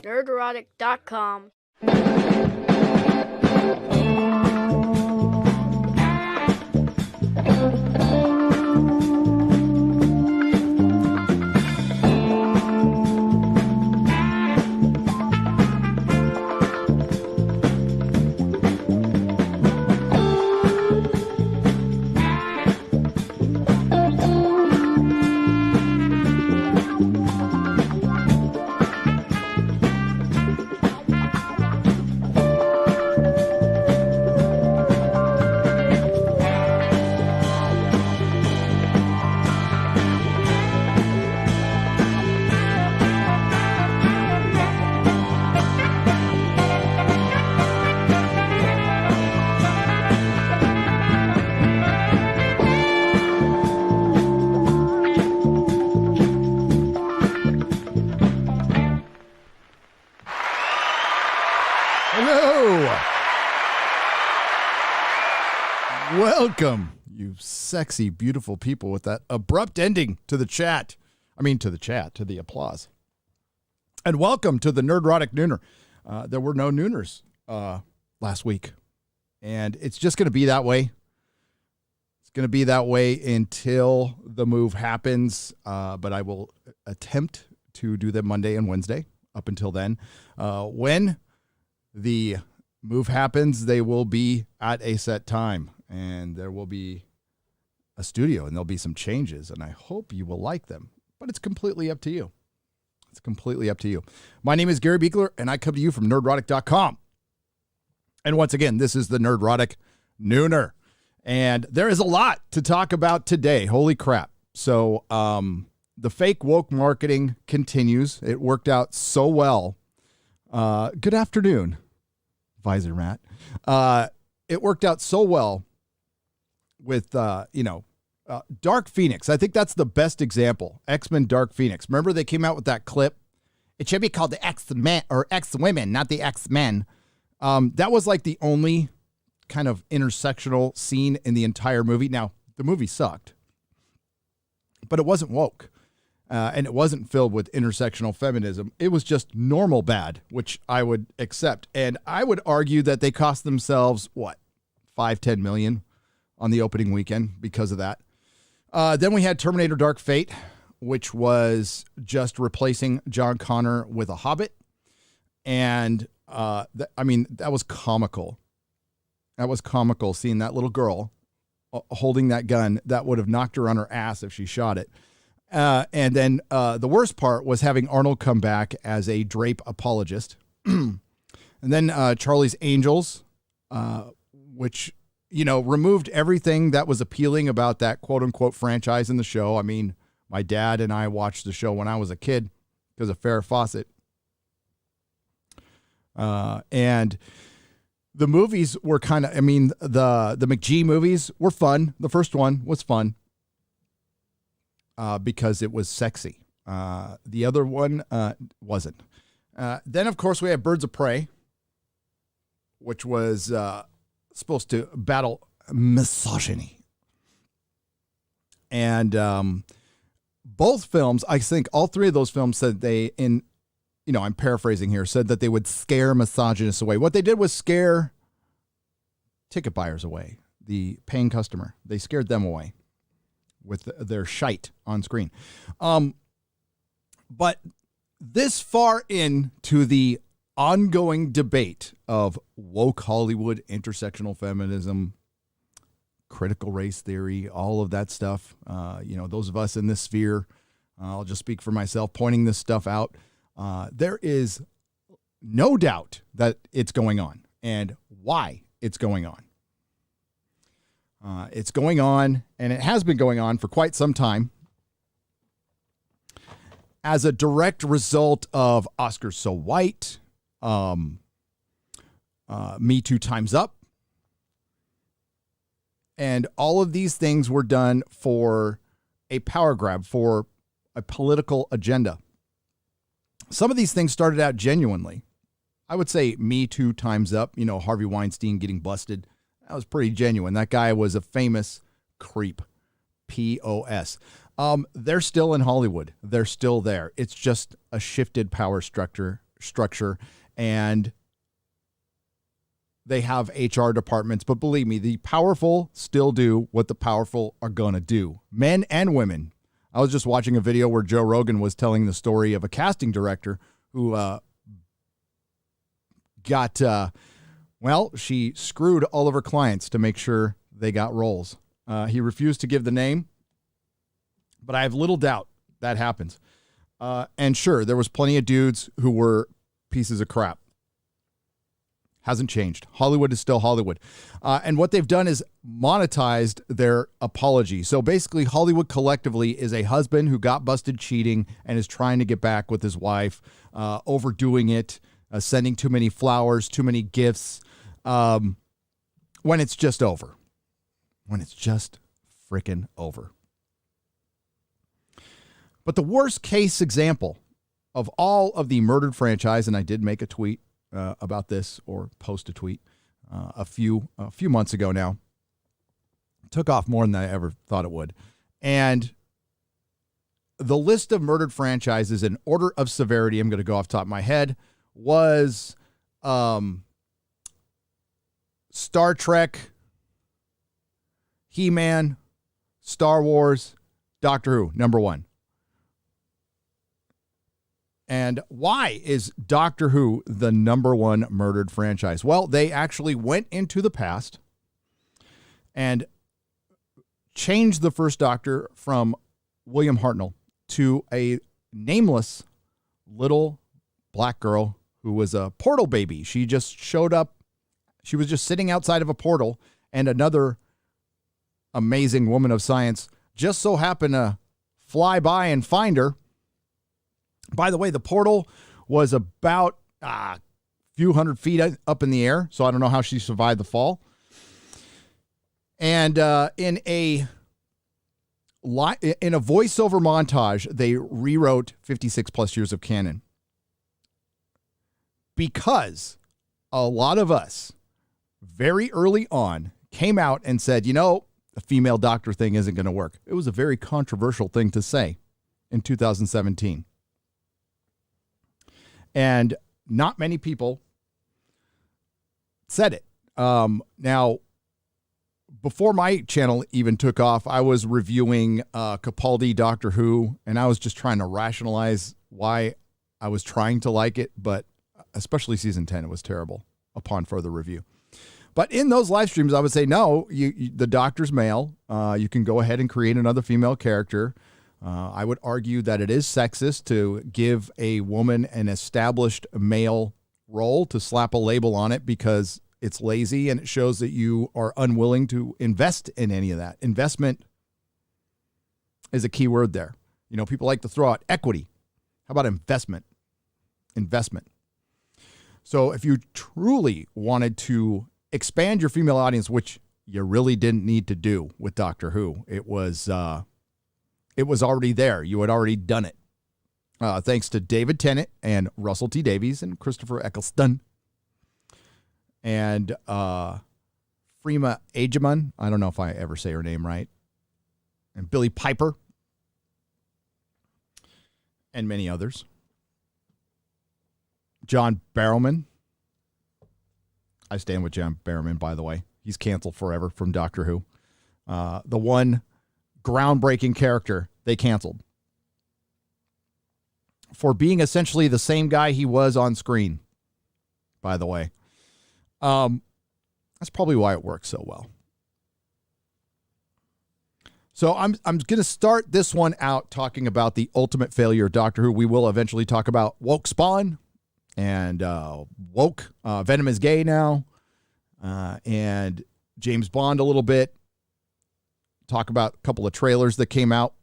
Nerdrotic.com. Welcome, you sexy, beautiful people, with that abrupt ending to the chat. To the applause. And welcome to the Nerdrotic Nooner. There were no Nooners last week. And it's just going to be that way. It's going to be that way until the move happens. But I will attempt to do them Monday and Wednesday up until then. When the move happens, they will be at a set time. And there will be a studio, and there'll be some changes, and I hope you will like them. But it's completely up to you. It's completely up to you. My name is Gary Beekler, and I come to you from Nerdrotic.com. And once again, this is the Nerdrotic Nooner. And there is a lot to talk about today. Holy crap. So the fake woke marketing continues. It worked out so well. Good afternoon, Visor Matt. It worked out so well with, Dark Phoenix. I think that's the best example. X-Men Dark Phoenix. Remember they came out with that clip? It should be called the X-Men or X-Women, not the X-Men. That was like the only kind of intersectional scene in the entire movie. Now, the movie sucked, but it wasn't woke. And it wasn't filled with intersectional feminism. It was just normal bad, which I would accept. And I would argue that they cost themselves, $5-10 million on the opening weekend because of that. Then we had Terminator Dark Fate, which was just replacing John Connor with a Hobbit. And, that was comical. That was comical, seeing that little girl holding that gun that would have knocked her on her ass if she shot it. And then the worst part was having Arnold come back as a Drape apologist. And then Charlie's Angels, which, removed everything that was appealing about that quote unquote franchise in the show. I mean, my dad and I watched the show when I was a kid because of Farrah Fawcett. And the movies were kind of, the McGee movies were fun. The first one was fun. Because it was sexy. The other one wasn't. Then, of course, we have Birds of Prey, which was supposed to battle misogyny. And both films, I think all three of those films said I'm paraphrasing here, said that they would scare misogynists away. What they did was scare ticket buyers away, the paying customer. They scared them away with their shite on screen. But this far into the ongoing debate of woke Hollywood, intersectional feminism, critical race theory, all of that stuff, those of us in this sphere, I'll just speak for myself, pointing this stuff out, there is no doubt that it's going on and why it's going on. It's going on, and it has been going on for quite some time, as a direct result of Oscars So White, Me Too Time's Up, and all of these things were done for a power grab, for a political agenda. Some of these things started out genuinely. I would say Me Too Time's Up, Harvey Weinstein getting busted. That was pretty genuine. That guy was a famous creep. POS. They're still in Hollywood. They're still there. It's just a shifted power structure structure, and they have HR departments. But believe me, the powerful still do what the powerful are going to do, men and women. I was just watching a video where Joe Rogan was telling the story of a casting director who she screwed all of her clients to make sure they got roles. He refused to give the name, but I have little doubt that happens. And sure, there was plenty of dudes who were pieces of crap. Hasn't changed. Hollywood is still Hollywood. And what they've done is monetized their apology. So basically, Hollywood collectively is a husband who got busted cheating and is trying to get back with his wife, overdoing it, sending too many flowers, too many gifts, when it's just over. When it's just freaking over. But the worst case example of all of the murdered franchise, and I did make a tweet about this, or post a tweet a few months ago now. Took off more than I ever thought it would. And the list of murdered franchises in order of severity, I'm going to go off the top of my head, was Star Trek, He-Man, Star Wars, Doctor Who, number one. And why is Doctor Who the number one murdered franchise? Well, they actually went into the past and changed the first Doctor from William Hartnell to a nameless little black girl who was a portal baby. She just showed up. She was just sitting outside of a portal, and another amazing woman of science just so happened to fly by and find her. By the way, the portal was about a few hundred feet up in the air, so I don't know how she survived the fall. And in a voiceover montage, they rewrote 56 plus years of canon. Because a lot of us very early on came out and said, the female doctor thing isn't going to work. It was a very controversial thing to say in 2017. And not many people said it. Now, before my channel even took off, I was reviewing Capaldi Doctor Who, and I was just trying to rationalize why I was trying to like it, but especially season 10, it was terrible upon further review. But in those live streams, I would say, no, the Doctor's male. You can go ahead and create another female character. I would argue that it is sexist to give a woman an established male role, to slap a label on it, because it's lazy and it shows that you are unwilling to invest in any of that. Investment is a key word there. People like to throw out equity. How about investment? Investment. So if you truly wanted to expand your female audience, which you really didn't need to do with Doctor Who, it was already there. You had already done it. Thanks to David Tennant and Russell T. Davies and Christopher Eccleston and Freema Agyeman. I don't know if I ever say her name right. And Billy Piper and many others. John Barrowman. I stand with John Barrowman, by the way. He's canceled forever from Doctor Who. The one groundbreaking character they canceled for being essentially the same guy he was on screen, by the way. That's probably why it works so well. So I'm going to start this one out talking about the ultimate failure of Doctor Who. We will eventually talk about woke Spawn and woke Venom is gay now, and James Bond a little bit. Talk about a couple of trailers that came out.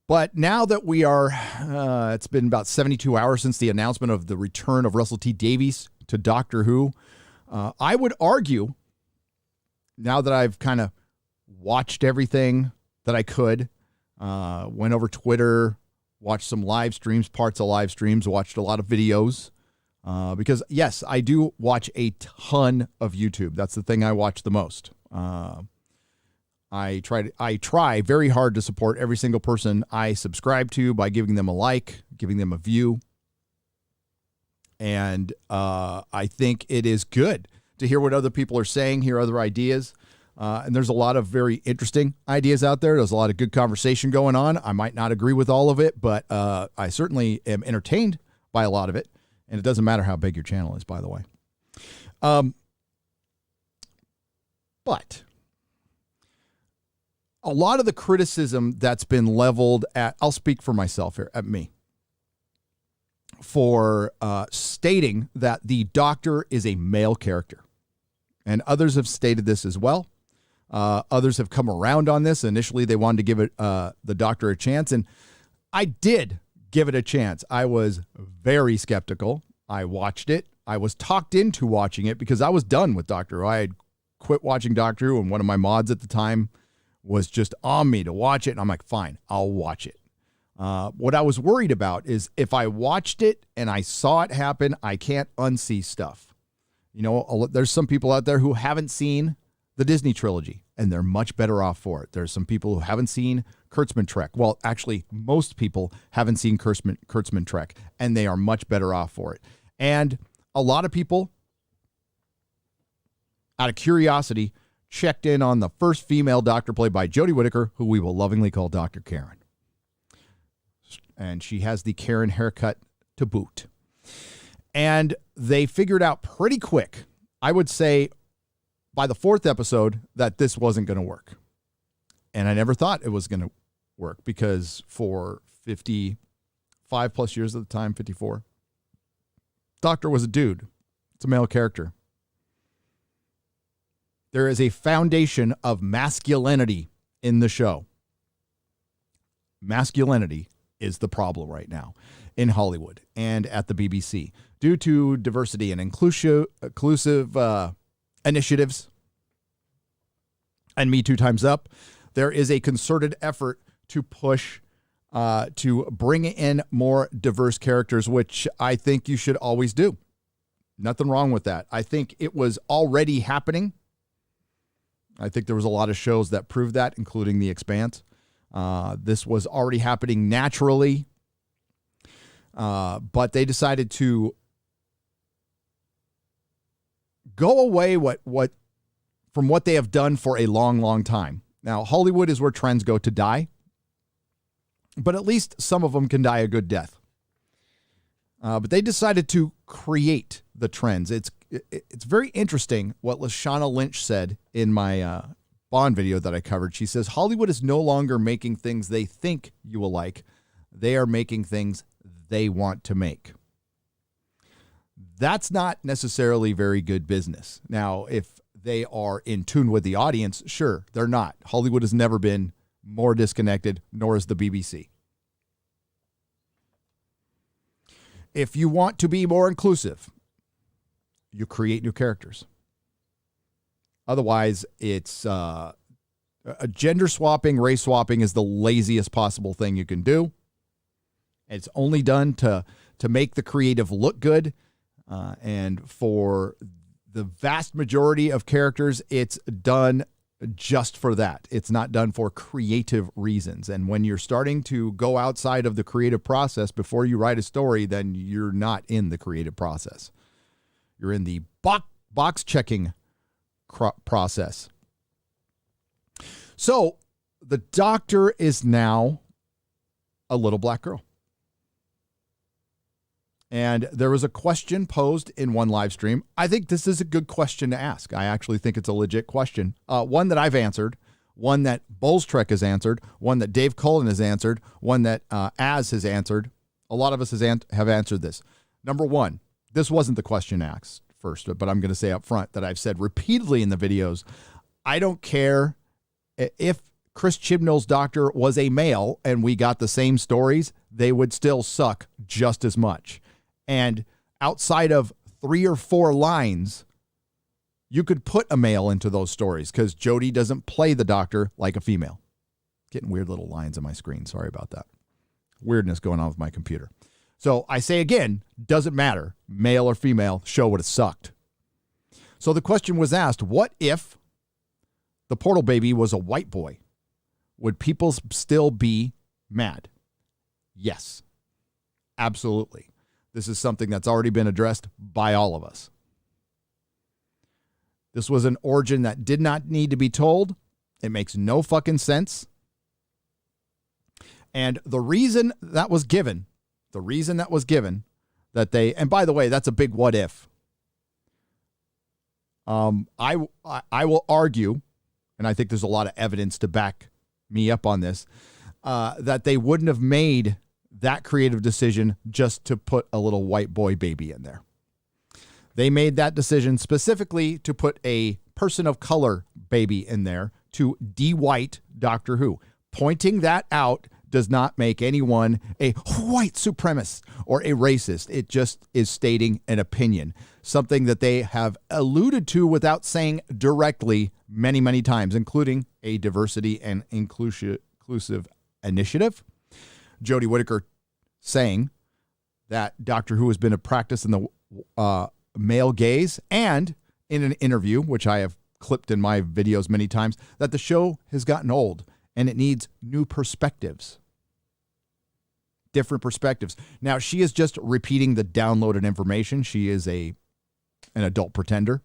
But now that we are, it's been about 72 hours since the announcement of the return of Russell T. Davies to Doctor Who. I would argue, now that I've kind of watched everything that I could, went over Twitter, watched some live streams, parts of live streams, watched a lot of videos. Because, yes, I do watch a ton of YouTube. That's the thing I watch the most. I try very hard to support every single person I subscribe to by giving them a like, giving them a view, And I think it is good to hear what other people are saying, hear other ideas. And there's a lot of very interesting ideas out there. There's a lot of good conversation going on. I might not agree with all of it, but I certainly am entertained by a lot of it. And it doesn't matter how big your channel is, by the way. But a lot of the criticism that's been leveled at, I'll speak for myself here, at me, for stating that the Doctor is a male character. And others have stated this as well. Others have come around on this. Initially, they wanted to give it the Doctor a chance, and I did give it a chance. I was very skeptical. I watched it. I was talked into watching it because I was done with Doctor Who. I had quit watching Doctor Who, and one of my mods at the time was just on me to watch it, and I'm like, fine, I'll watch it. What I was worried about is if I watched it and I saw it happen, I can't unsee stuff. You know, there's some people out there who haven't seen the Disney trilogy, and they're much better off for it. There's some people who haven't seen Kurtzman Trek. Well, actually, most people haven't seen Kurtzman Trek, and they are much better off for it. And a lot of people, out of curiosity, checked in on the first female Doctor played by Jodie Whittaker, who we will lovingly call Dr. Karen. And she has the Karen haircut to boot. And they figured out pretty quick, I would say by the fourth episode, that this wasn't going to work. And I never thought it was going to work because for 55 plus years at the time, 54, Doctor was a dude. It's a male character. There is a foundation of masculinity in the show. Masculinity is the problem right now in Hollywood and at the BBC due to diversity and inclusive initiatives and Me Too Time's Up. There is a concerted effort to push to bring in more diverse characters, which I think you should always do. Nothing wrong with that. I think it was already happening. I think there was a lot of shows that proved that, including The Expanse. This was already happening naturally, but they decided to go away from what they have done for a long, long time. Now, Hollywood is where trends go to die, but at least some of them can die a good death. But they decided to create the trends. It's very interesting what Lashana Lynch said in my Bond video that I covered. She says, Hollywood is no longer making things they think you will like. They are making things they want to make. That's not necessarily very good business. Now, if they are in tune with the audience, sure, they're not. Hollywood has never been more disconnected, nor is the BBC. If you want to be more inclusive, you create new characters. Otherwise, it's a gender swapping, race swapping is the laziest possible thing you can do. It's only done to make the creative look good. And for the vast majority of characters, it's done just for that. It's not done for creative reasons. And when you're starting to go outside of the creative process before you write a story, then you're not in the creative process. You're in the box checking process. So the Doctor is now a little black girl. And there was a question posed in one live stream. I think this is a good question to ask. I actually think it's a legit question. One that I've answered, one that Bowles Trek has answered, one that Dave Cullen has answered, one that Az has answered. A lot of us have answered this. Number one, this wasn't the question asked first, but I'm going to say up front that I've said repeatedly in the videos, I don't care if Chris Chibnall's Doctor was a male and we got the same stories, they would still suck just as much. And outside of 3 or 4 lines, you could put a male into those stories because Jodie doesn't play the Doctor like a female. Getting weird little lines on my screen. Sorry about that. Weirdness going on with my computer. So I say again, doesn't matter, male or female, show would have sucked. So the question was asked, what if the Portal Baby was a white boy? Would people still be mad? Yes, absolutely. This is something that's already been addressed by all of us. This was an origin that did not need to be told. It makes no fucking sense. And the reason that was given that they, and by the way, that's a big what if. I will argue, and I think there's a lot of evidence to back me up on this, that they wouldn't have made that creative decision just to put a little white boy baby in there. They made that decision specifically to put a person of color baby in there to de-white Doctor Who. Pointing that out does not make anyone a white supremacist or a racist. It just is stating an opinion, something that they have alluded to without saying directly many, many times, including a diversity and inclusive initiative. Jodie Whittaker saying that Doctor Who has been a practice in the male gaze, and in an interview, which I have clipped in my videos many times, that the show has gotten old and it needs new perspectives. Different perspectives. Now, she is just repeating the downloaded information. She is an adult pretender.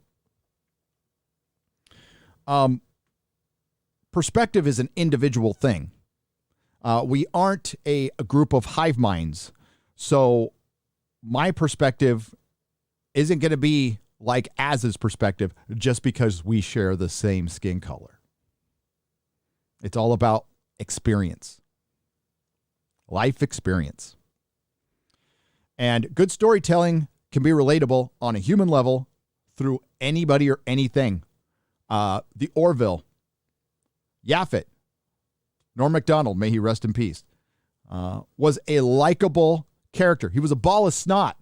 Perspective is an individual thing. We aren't a group of hive minds. So my perspective isn't going to be like Az's perspective just because we share the same skin color. It's all about experience. Life experience. And good storytelling can be relatable on a human level through anybody or anything. The Orville, Yaphet, Norm Macdonald, may he rest in peace, was a likable character. He was a ball of snot.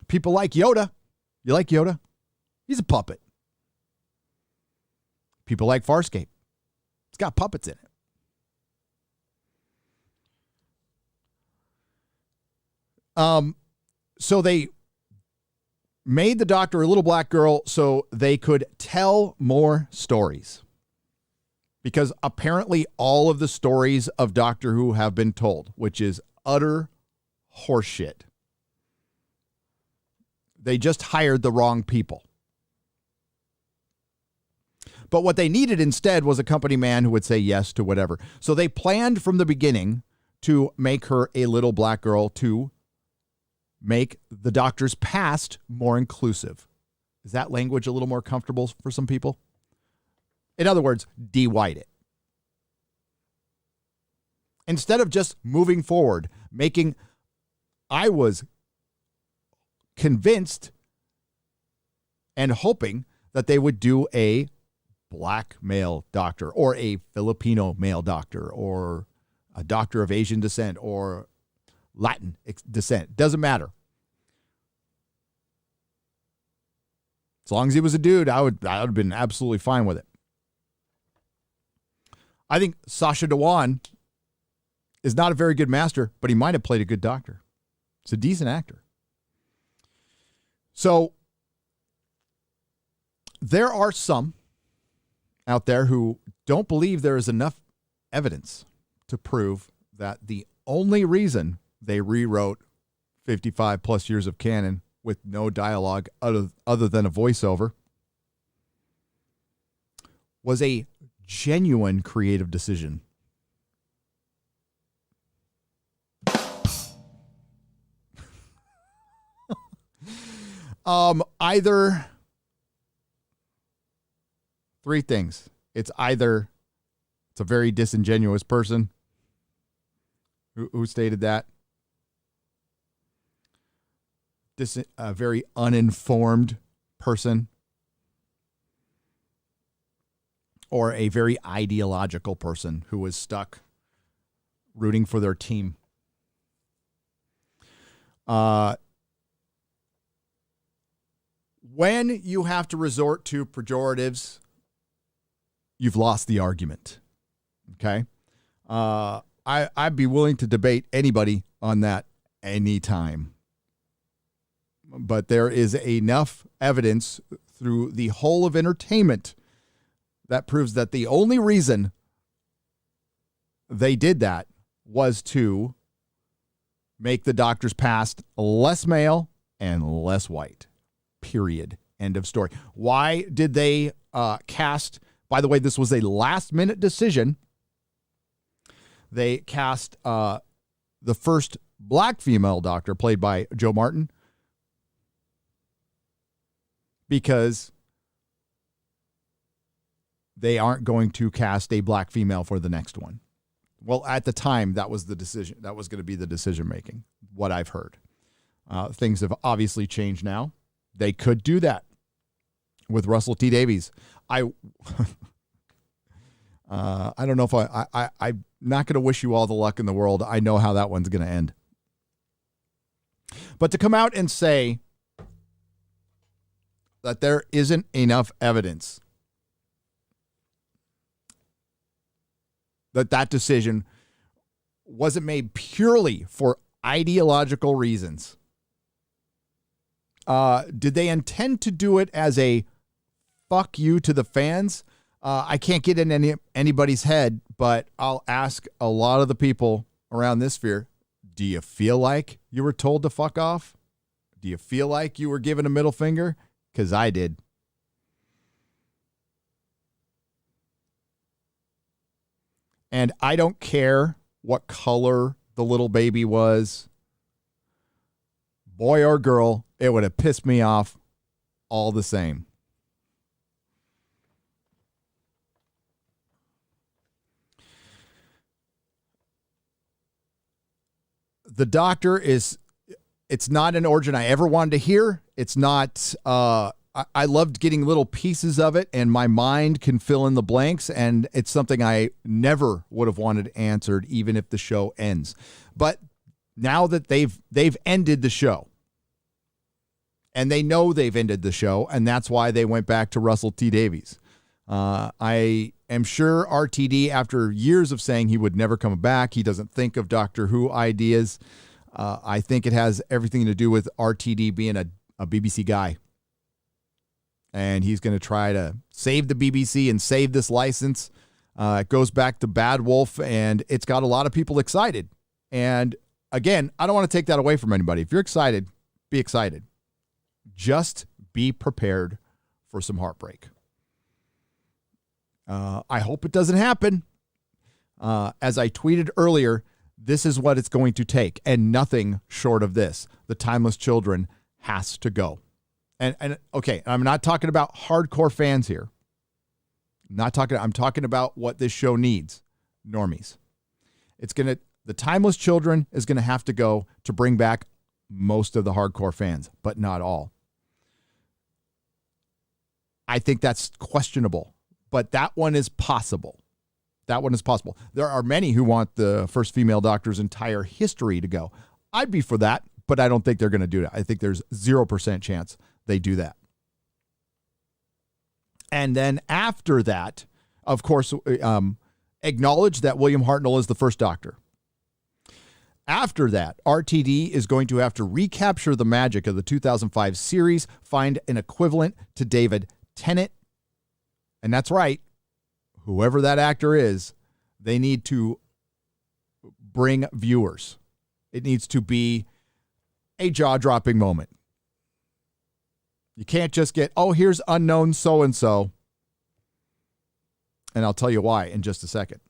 People like Yoda. You like Yoda? He's a puppet. People like Farscape. It's got puppets in it. So they made the Doctor a little black girl so they could tell more stories. Because apparently all of the stories of Doctor Who have been told, which is utter horseshit. They just hired the wrong people. But what they needed instead was a company man who would say yes to whatever. So they planned from the beginning to make her a little black girl to make the Doctor's past more inclusive. Is that language a little more comfortable for some people? In other words, de-white it. Instead of just moving forward, I was convinced and hoping that they would do a black male doctor or a Filipino male doctor or a doctor of Asian descent or Latin descent. Doesn't matter. As long as he was a dude, I would have been absolutely fine with it. I think Sacha Dhawan is not a very good master, but he might have played a good doctor. He's a decent actor. So there are some out there who don't believe there is enough evidence to prove that the only reason they rewrote 55 plus years of canon with no dialogue other than a voiceover was a genuine creative decision. Either three things. It's either it's a very disingenuous person who stated that, a very uninformed person, or a very ideological person who was stuck rooting for their team. When you have to resort to pejoratives, you've lost the argument. Okay? I'd be willing to debate anybody on that anytime. But there is enough evidence through the whole of entertainment that proves that the only reason they did that was to make the doctor's past less male and less white. Period. End of story. Why did they cast, by the way, this was a last-minute decision. They cast the first black female doctor, played by Joe Martin, because they aren't going to cast a black female for the next one. Well, at the time, that was the decision. That was going to be the decision-making, what I've heard. Things have obviously changed now. They could do that with Russell T. Davies. I don't know if I'm not going to wish you all the luck in the world. I know how that one's going to end. But to come out and say that there isn't enough evidence that decision wasn't made purely for ideological reasons. Did they intend to do it as a fuck you to the fans? I can't get in anybody's head, but I'll ask a lot of the people around this sphere, do you feel like you were told to fuck off? Do you feel like you were given a middle finger? Because I did. And I don't care what color the little baby was, boy or girl, it would have pissed me off all the same. The doctor it's not an origin I ever wanted to hear. It's not, I loved getting little pieces of it, and my mind can fill in the blanks, and it's something I never would have wanted answered, even if the show ends. But now that they've ended the show, and they know they've ended the show, and that's why they went back to Russell T. Davies. I am sure RTD, after years of saying he would never come back, he doesn't think of Doctor Who ideas. I think it has everything to do with RTD being a BBC guy. And he's going to try to save the BBC and save this license. It goes back to Bad Wolf, and it's got a lot of people excited. And again, I don't want to take that away from anybody. If you're excited, be excited. Just be prepared for some heartbreak. I hope it doesn't happen. As I tweeted earlier, this is what it's going to take, and nothing short of this. The Timeless Children has to go. And okay, I'm not talking about hardcore fans here. I'm talking about what this show needs. Normies. The Timeless Children is going to have to go to bring back most of the hardcore fans, but not all. I think that's questionable, but that one is possible. That one is possible. There are many who want the first female Doctor's entire history to go. I'd be for that, but I don't think they're going to do that. I think there's 0% chance they do that. And then after that, of course, acknowledge that William Hartnell is the first Doctor. After that, RTD is going to have to recapture the magic of the 2005 series, find an equivalent to David Tennant. And that's right. Whoever that actor is, they need to bring viewers. It needs to be a jaw-dropping moment. You can't just get, oh, here's unknown so-and-so. And I'll tell you why in just a second.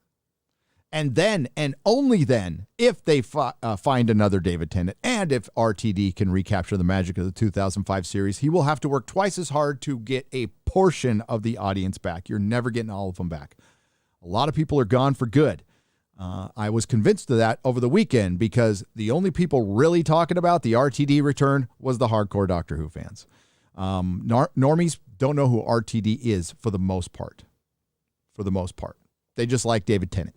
And then, and only then, if they find another David Tennant, and if RTD can recapture the magic of the 2005 series, he will have to work twice as hard to get a portion of the audience back. You're never getting all of them back. A lot of people are gone for good. I was convinced of that over the weekend because the only people really talking about the RTD return was the hardcore Doctor Who fans. Normies don't know who RTD is for the most part. For the most part. They just like David Tennant.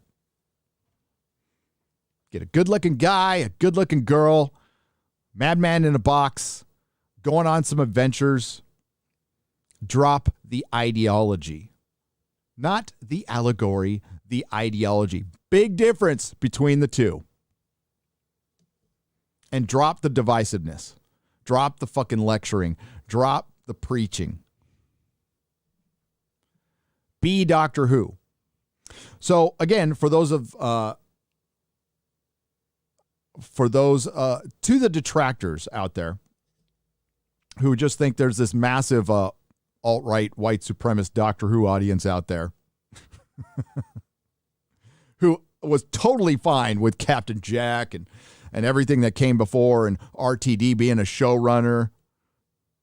Get a good-looking guy, a good-looking girl, madman in a box, going on some adventures. Drop the ideology. Not the allegory, the ideology. Big difference between the two. And drop the divisiveness. Drop the fucking lecturing. Drop the preaching. Be Doctor Who. So, again, for those of for those, to the detractors out there who just think there's this massive alt-right white supremacist Doctor Who audience out there who was totally fine with Captain Jack and everything that came before, and RTD being a showrunner,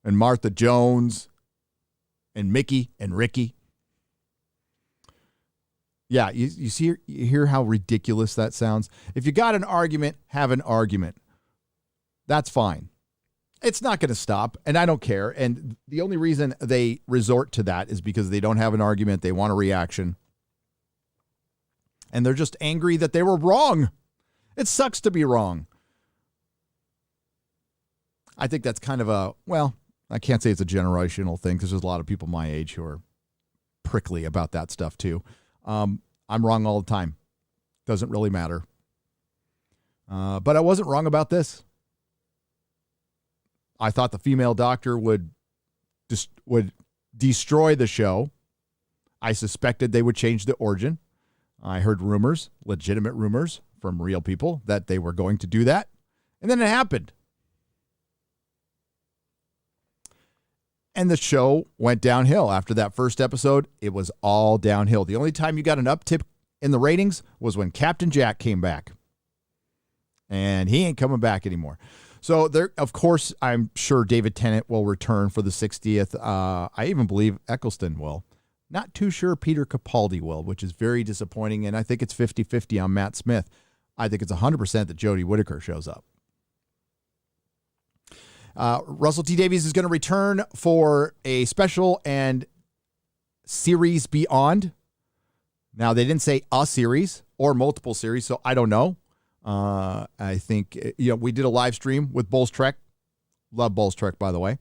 and Martha Jones and Mickey and Ricky. Yeah, you hear how ridiculous that sounds? If you got an argument, have an argument. That's fine. It's not going to stop, and I don't care. And the only reason they resort to that is because they don't have an argument. They want a reaction. And they're just angry that they were wrong. It sucks to be wrong. I think that's kind of I can't say it's a generational thing because there's a lot of people my age who are prickly about that stuff too. I'm wrong all the time. Doesn't really matter. But I wasn't wrong about this. I thought the female doctor would destroy the show. I suspected they would change the origin. I heard rumors, legitimate rumors from real people that they were going to do that. And then it happened. And the show went downhill. After that first episode, it was all downhill. The only time you got an uptick in the ratings was when Captain Jack came back. And he ain't coming back anymore. So there, of course, I'm sure David Tennant will return for the 60th. I even believe Eccleston will. Not too sure Peter Capaldi will, which is very disappointing. And I think it's 50-50 on Matt Smith. I think it's 100% that Jodie Whittaker shows up. Russell T. Davies is going to return for a special and series beyond. Now, they didn't say a series or multiple series, so I don't know. I think, we did a live stream with Bulls Trek. Love Bulls Trek, by the way.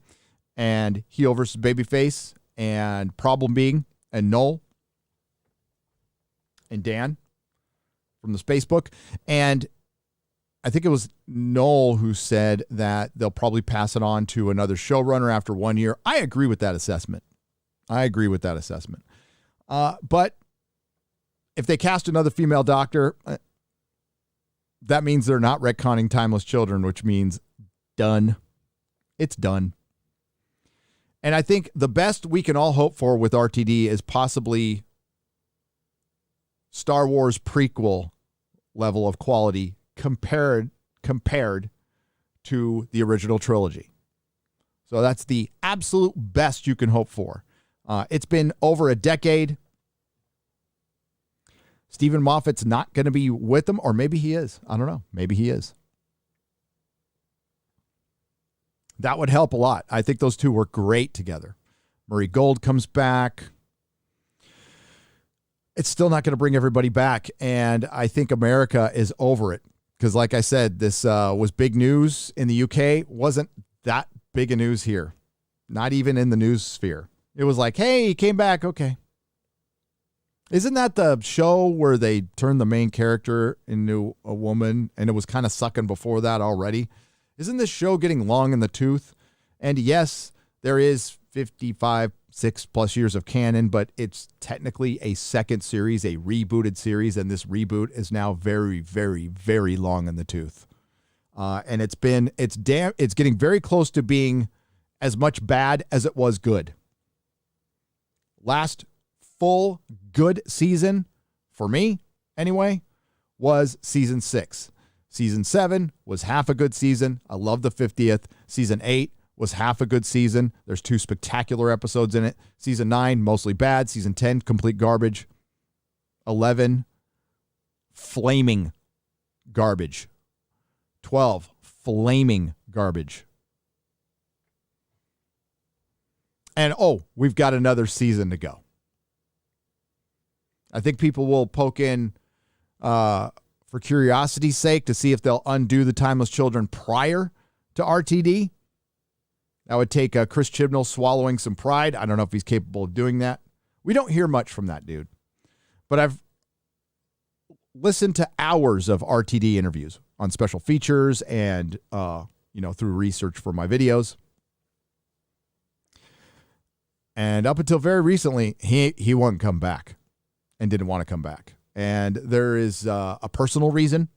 And heel versus babyface and Problem Being and Noel and Dan from the Spacebook. And I think it was Noel who said that they'll probably pass it on to another showrunner after 1 year. I agree with that assessment. But if they cast another female doctor, that means they're not retconning Timeless Children, which means done. It's done. And I think the best we can all hope for with RTD is possibly Star Wars prequel level of quality compared to the original trilogy. So that's the absolute best you can hope for. It's been over a decade. Stephen Moffat's not going to be with them, or maybe he is. I don't know. Maybe he is. That would help a lot. I think those two work great together. Murray Gold comes back. It's still not going to bring everybody back, and I think America is over it. Because like I said, this was big news in the UK. Wasn't that big a news here. Not even in the news sphere. It was like, hey, he came back. Okay. Isn't that the show where they turned the main character into a woman and it was kind of sucking before that already? Isn't this show getting long in the tooth? And yes, there is 6+ years of canon, but it's technically a second series, a rebooted series, and this reboot is now very, very, very long in the tooth. And it's getting very close to being as much bad as it was good. Last full good season, for me anyway, was season 6. Season 7 was half a good season. I love the 50th. Season 8 was half a good season. There's 2 spectacular episodes in it. Season 9, mostly bad. Season 10, complete garbage. 11, flaming garbage. 12, flaming garbage. And, we've got another season to go. I think people will poke in for curiosity's sake to see if they'll undo the Timeless Children prior to RTD. That would take Chris Chibnall swallowing some pride. I don't know if he's capable of doing that. We don't hear much from that dude. But I've listened to hours of RTD interviews on special features and, through research for my videos. And up until very recently, he wouldn't come back and didn't want to come back. And there is a personal reason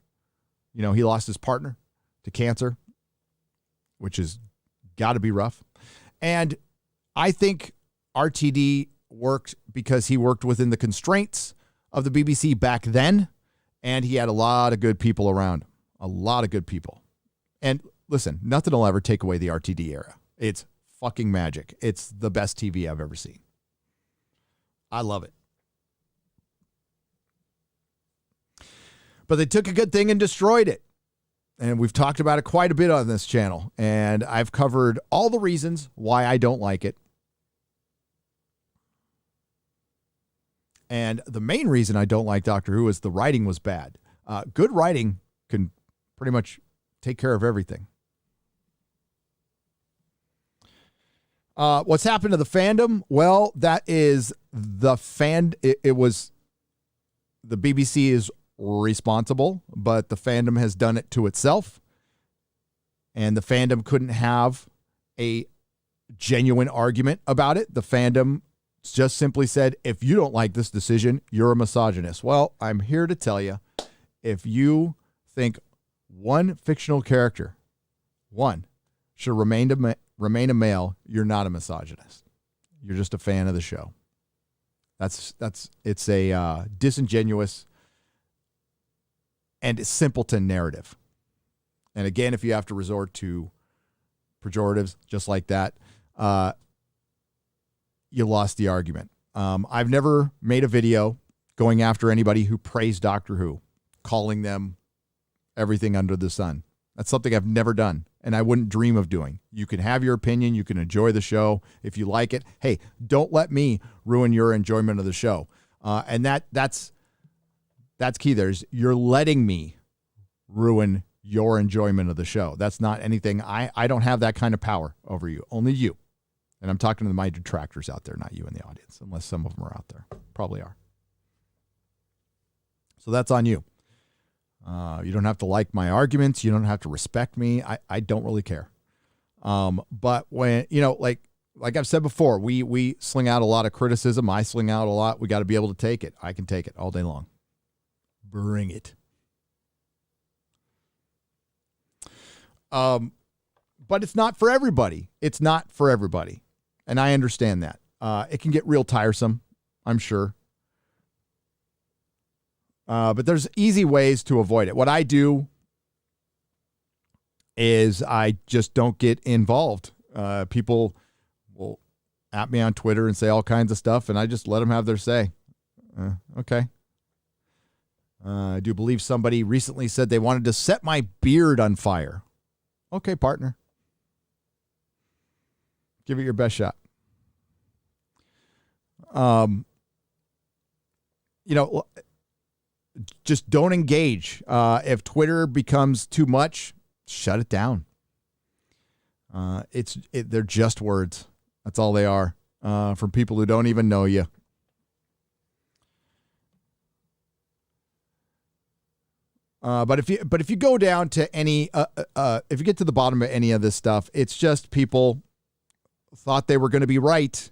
You know, he lost his partner to cancer, which has got to be rough. And I think RTD worked because he worked within the constraints of the BBC back then, and he had a lot of good people around him. A lot of good people. And listen, nothing will ever take away the RTD era. It's fucking magic. It's the best TV I've ever seen. I love it. But they took a good thing and destroyed it. And we've talked about it quite a bit on this channel. And I've covered all the reasons why I don't like it. And the main reason I don't like Doctor Who is the writing was bad. Good writing can pretty much take care of everything. What's happened to the fandom? Well, that is it was the BBC is responsible, but the fandom has done it to itself. And the fandom couldn't have a genuine argument about it. The fandom just simply said, if you don't like this decision, you're a misogynist. Well, I'm here to tell you, if you think one fictional character, should remain a male, you're not a misogynist. You're just a fan of the show. It's a disingenuous and simpleton narrative. And again, if you have to resort to pejoratives just like that, you lost the argument. I've never made a video going after anybody who praised Doctor Who, calling them everything under the sun. That's something I've never done, and I wouldn't dream of doing. You can have your opinion. You can enjoy the show if you like it. Hey, don't let me ruin your enjoyment of the show. And that's key. You're letting me ruin your enjoyment of the show. That's not anything. I don't have that kind of power over you. Only you. And I'm talking to my detractors out there, not you in the audience, unless some of them are out there. Probably are. So that's on you. You don't have to like my arguments. You don't have to respect me. I don't really care. But when, like I've said before, we sling out a lot of criticism. I sling out a lot. We got to be able to take it. I can take it all day long. Bring it. But it's not for everybody. It's not for everybody. And I understand that. It can get real tiresome, I'm sure. But there's easy ways to avoid it. What I do is I just don't get involved. People will at me on Twitter and say all kinds of stuff, and I just let them have their say. Okay. I do believe somebody recently said they wanted to set my beard on fire. Okay, partner. Give it your best shot. Just don't engage. If Twitter becomes too much, shut it down. They're just words. That's all they are. From people who don't even know you. But if you go down to any, if you get to the bottom of any of this stuff, it's just people thought they were going to be right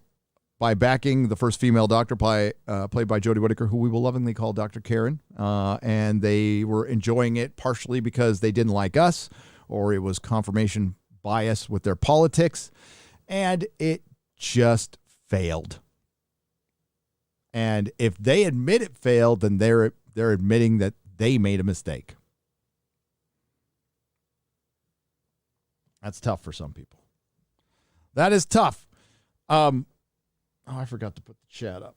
by backing the first female doctor played by Jodie Whittaker, who we will lovingly call Dr. Karen. And they were enjoying it partially because they didn't like us, or it was confirmation bias with their politics. And it just failed. And if they admit it failed, then they're admitting that they made a mistake. That's tough for some people. That is tough. I forgot to put the chat up.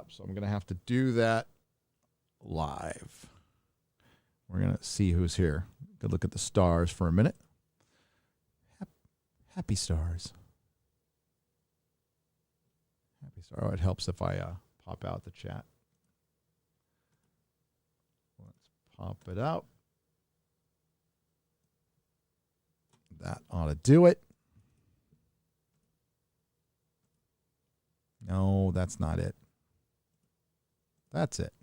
So I'm going to have to do that live. We're going to see who's here. Good look at the stars for a minute. Happy stars. Happy star. Oh, it helps if I pop out the chat. Let's pop it out. That ought to do it. No, that's not it. That's it.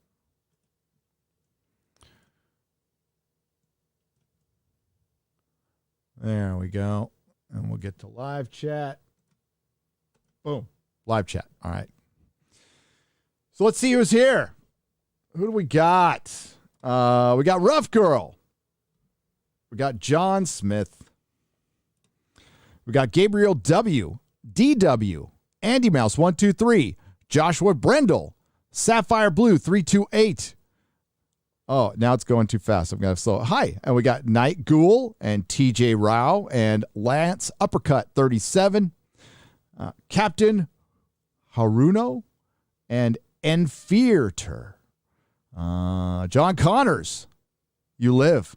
There we go. And we'll get to live chat. Boom. Live chat. All right. So let's see who's here. Who do we got? We got Rough Girl. We got John Smith. We got Gabriel W. DW. Andy Mouse 123. Joshua Brendel. Sapphire Blue 328. Oh, now it's going too fast. I'm going to slow it. Hi. And we got Night Ghoul and TJ Rao and Lance Uppercut 37. Captain Haruno and Enfearter. John Connors. You live.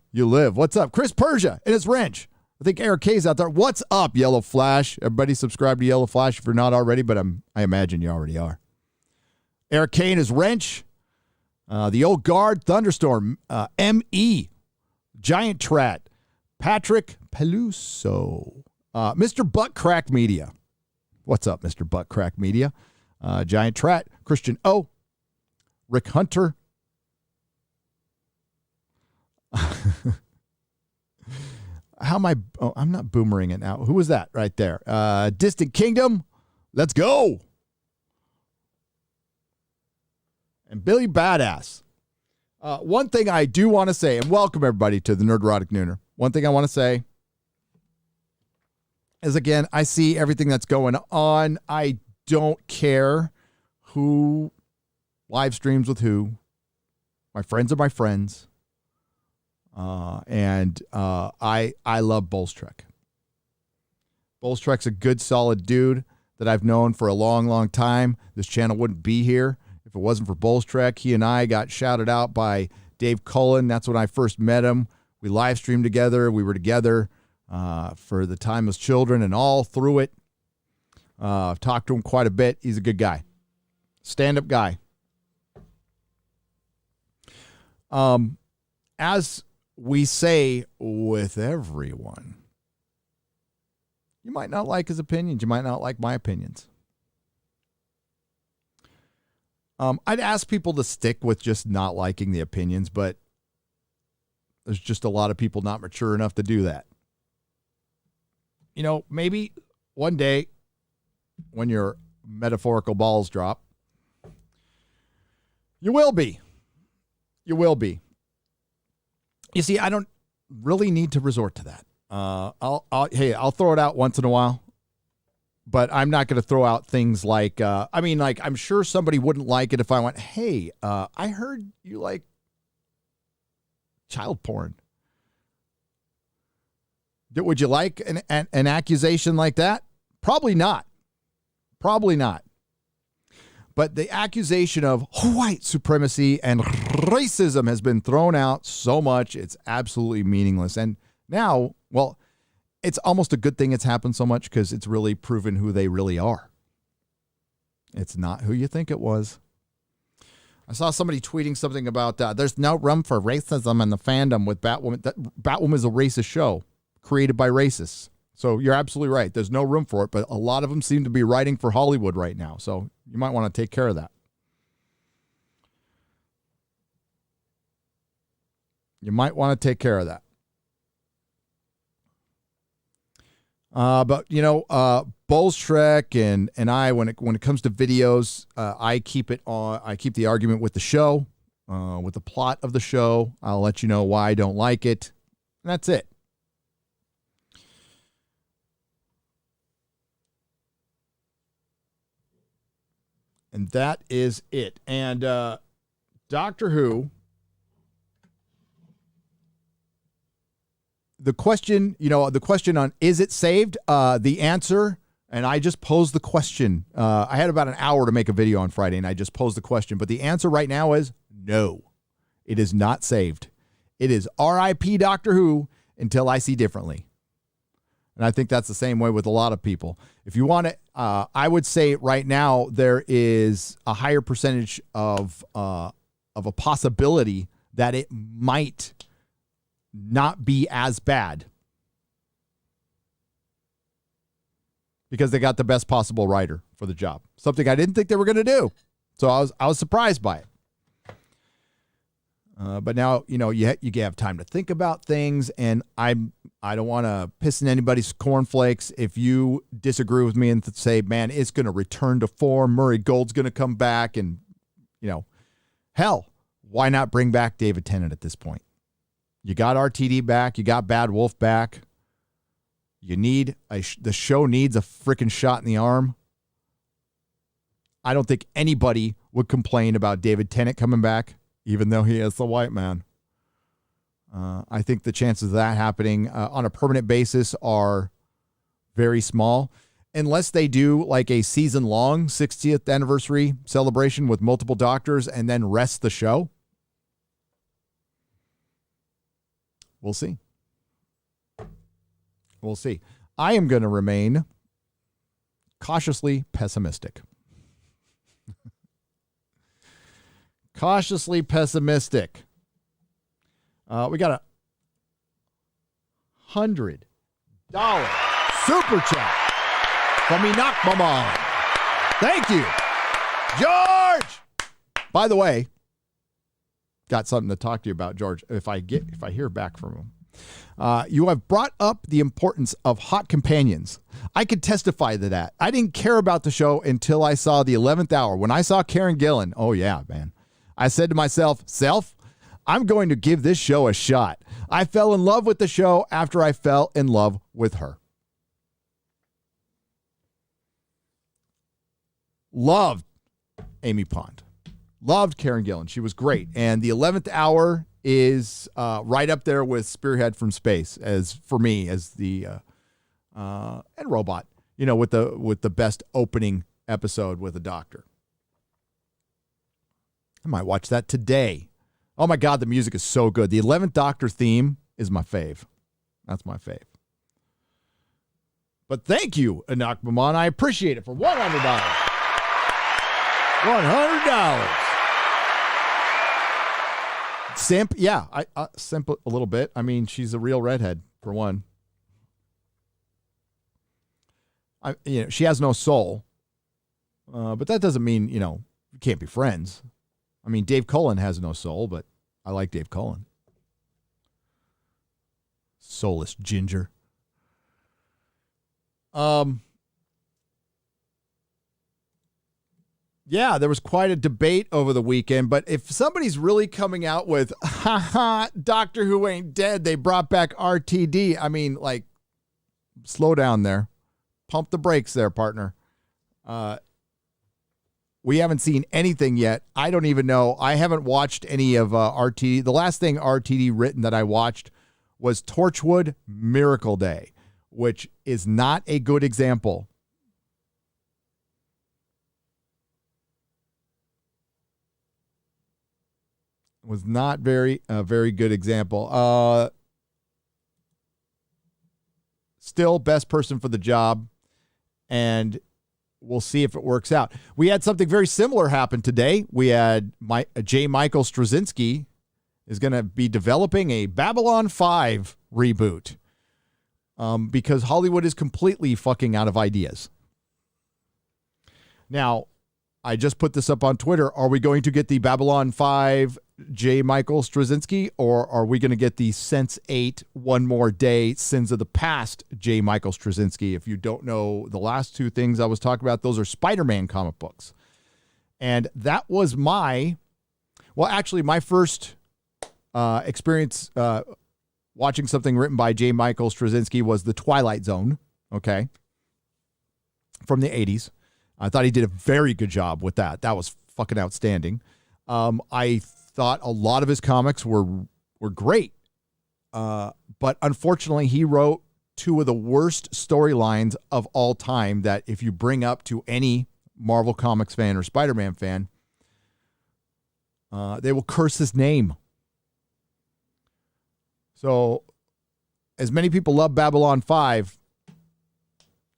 What's up? Chris Persia and his wrench. I think Eric K's out there. What's up, Yellow Flash? Everybody subscribe to Yellow Flash if you're not already, but I imagine you already are. Eric K and his wrench. The Old Guard, Thunderstorm, M.E., Giant Trat, Patrick Peluso, Mr. Butt Crack Media. What's up, Mr. Butt Crack Media? Giant Trat, Christian O, Rick Hunter. How am I? Oh, I'm not boomering it now. Who was that right there? Distant Kingdom. Let's go. And Billy Badass. One thing I do want to say, and welcome everybody to the Nerdrotic Nooner. One thing I want to say is, again, I see everything that's going on. I don't care who live streams with who. My friends are my friends. And I love Bolstrek. Bolstrek's a good, solid dude that I've known for a long, long time. This channel wouldn't be here if it wasn't for Bolstrek. He and I got shouted out by Dave Cullen. That's when I first met him. We live streamed together. We were together for the time as children and all through it. I've talked to him quite a bit. He's a good guy. Stand-up guy. As we say with everyone, you might not like his opinions. You might not like my opinions. I'd ask people to stick with just not liking the opinions, but there's just a lot of people not mature enough to do that. You know, maybe one day when your metaphorical balls drop, you will be. You will be. You see, I don't really need to resort to that. I'll throw it out once in a while, but I'm not going to throw out things like, I'm sure somebody wouldn't like it if I went, hey, I heard you like child porn. Would you like an accusation like that? Probably not. Probably not. But the accusation of white supremacy and racism has been thrown out so much, it's absolutely meaningless. And now, well, it's almost a good thing it's happened so much because it's really proven who they really are. It's not who you think it was. I saw somebody tweeting something about there's no room for racism in the fandom with Batwoman. Batwoman is a racist show created by racists. So you're absolutely right. There's no room for it, but a lot of them seem to be writing for Hollywood right now. So you might want to take care of that. You might want to take care of that. But, you know, Bolstrek and I, when it comes to videos, I keep it on. I keep the argument with the show, with the plot of the show. I'll let you know why I don't like it. And that's it. And that is it. And Doctor Who, the question on is it saved? The answer, and I just posed the question. I had about an hour to make a video on Friday, and I just posed the question. But the answer right now is no. It is not saved. It is R.I.P. Doctor Who until I see differently. And I think that's the same way with a lot of people. If you want to, I would say right now there is a higher percentage of a possibility that it might not be as bad because they got the best possible writer for the job. Something I didn't think they were going to do. So I was surprised by it. But now, you know, you have time to think about things, and I don't want to piss in anybody's cornflakes. If you disagree with me and say, man, it's going to return to form, Murray Gold's going to come back, and, you know, hell, why not bring back David Tennant at this point? You got RTD back. You got Bad Wolf back. You need the show needs a freaking shot in the arm. I don't think anybody would complain about David Tennant coming back, even though he is the white man. I think the chances of that happening on a permanent basis are very small, unless they do like a season-long 60th anniversary celebration with multiple doctors and then rest the show. We'll see. We'll see. I am going to remain cautiously pessimistic. Cautiously pessimistic. We got $100 super chat from Enoch Maman. Thank you, George. By the way, got something to talk to you about, George. If I hear back from him. You have brought up the importance of hot companions. I could testify to that. I didn't care about the show until I saw the 11th hour. When I saw Karen Gillan, oh yeah, man. I said to myself, I'm going to give this show a shot. I fell in love with the show after I fell in love with her. Loved Amy Pond. Loved Karen Gillan. She was great. And the 11th hour is right up there with Spearhead from Space as for me as the and Robot, with the best opening episode with a doctor. I might watch that today. Oh my God, the music is so good. The 11th Doctor theme is my fave. That's my fave. But thank you, Enoch Maman. I appreciate it for $100. $100. Simp, yeah, I simp a little bit. I mean, she's a real redhead for one. She has no soul, but that doesn't mean you can't be friends. I mean, Dave Cullen has no soul, but I like Dave Cullen. Soulless ginger. Yeah, there was quite a debate over the weekend, but if somebody's really coming out with, Doctor Who ain't dead, they brought back RTD, I mean, slow down there. Pump the brakes there, partner. We haven't seen anything yet. I don't even know. I haven't watched any of RTD. The last thing RTD written that I watched was Torchwood Miracle Day, which is not a good example. Was not very good example. Still best person for the job, and we'll see if it works out. We had something very similar happen today. We had J. Michael Straczynski is going to be developing a Babylon 5 reboot because Hollywood is completely fucking out of ideas. Now, I just put this up on Twitter. Are we going to get the Babylon 5 J. Michael Straczynski, or are we going to get the Sense8 One More Day Sins of the Past J. Michael Straczynski? If you don't know the last two things I was talking about, those are Spider-Man comic books. And that was my first experience watching something written by J. Michael Straczynski was The Twilight Zone, okay, from the 80s. I thought he did a very good job with that. That was fucking outstanding. I thought a lot of his comics were great. But unfortunately, he wrote two of the worst storylines of all time that if you bring up to any Marvel Comics fan or Spider-Man fan, they will curse his name. So as many people love Babylon 5,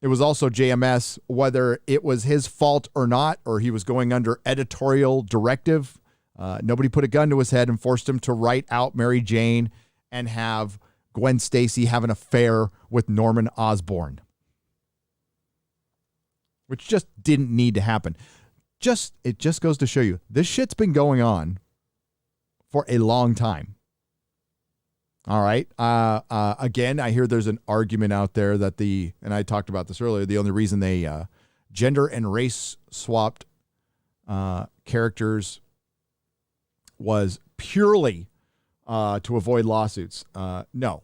it was also JMS, whether it was his fault or not, or he was going under editorial directive. Nobody put a gun to his head and forced him to write out Mary Jane and have Gwen Stacy have an affair with Norman Osborn, which just didn't need to happen. It just goes to show you, this shit's been going on for a long time. All right. Again, I hear there's an argument out there that and I talked about this earlier, the only reason they gender and race swapped characters was purely to avoid lawsuits. No,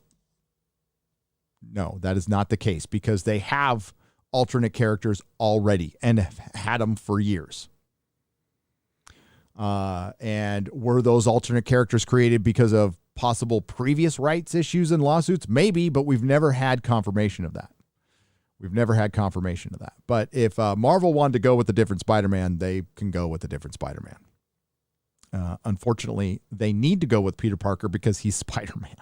that is not the case because they have alternate characters already and have had them for years. And were those alternate characters created because of possible previous rights issues and lawsuits? Maybe, but we've never had confirmation of that. But if Marvel wanted to go with a different Spider-Man, they can go with a different Spider-Man. Unfortunately, they need to go with Peter Parker because he's Spider-Man.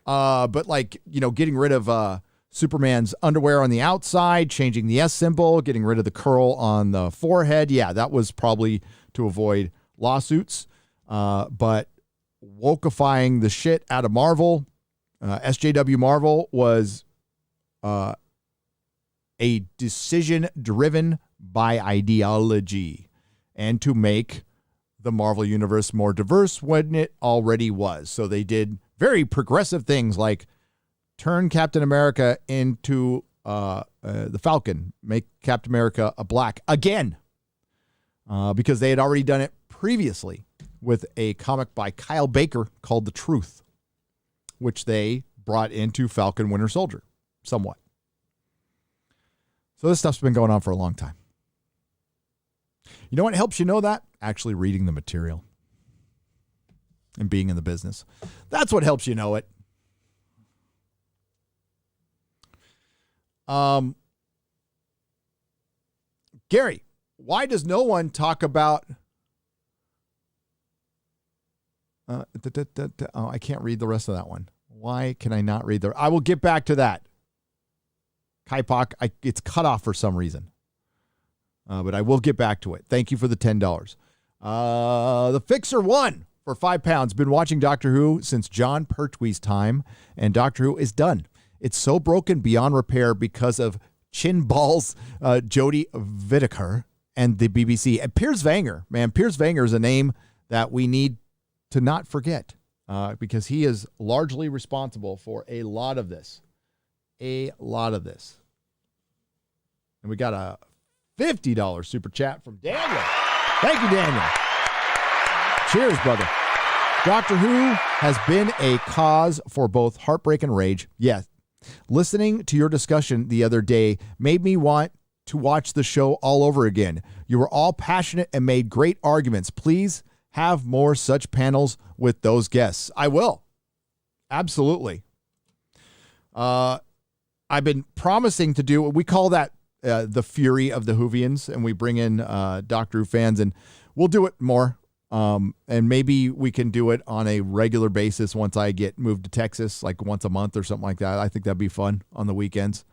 But getting rid of Superman's underwear on the outside, changing the S symbol, getting rid of the curl on the forehead. Yeah, that was probably to avoid lawsuits. But wokeifying the shit out of Marvel, SJW Marvel was a decision driven by ideology and to make the Marvel Universe more diverse when it already was. So they did very progressive things like turn Captain America into the Falcon, make Captain America a black again, because they had already done it previously with a comic by Kyle Baker called The Truth, which they brought into Falcon Winter Soldier somewhat. So this stuff's been going on for a long time. You know what helps you know that? Actually reading the material and being in the business. That's what helps you know it. Gary, why does no one talk about I can't read the rest of that one. Why can I not read I will get back to that. Kaipak, it's cut off for some reason. But I will get back to it. Thank you for the $10. The Fixer won for £5. Been watching Doctor Who since John Pertwee's time, and Doctor Who is done. It's so broken beyond repair because of Chin Balls, Jodie Whittaker, and the BBC. And Piers Vanger, man, Piers Vanger is a name that we need to not forget because he is largely responsible for a lot of this. And we got a $50 super chat from Daniel. Thank you, Daniel. Cheers, brother. Doctor Who has been a cause for both heartbreak and rage. Yes. Listening to your discussion the other day made me want to watch the show all over again. You were all passionate and made great arguments. Please have more such panels with those guests. I will. Absolutely. I've been promising to do, we call that the Fury of the Whovians, and we bring in Doctor Who fans, and we'll do it more. And maybe we can do it on a regular basis once I get moved to Texas, like once a month or something like that. I think that'd be fun on the weekends.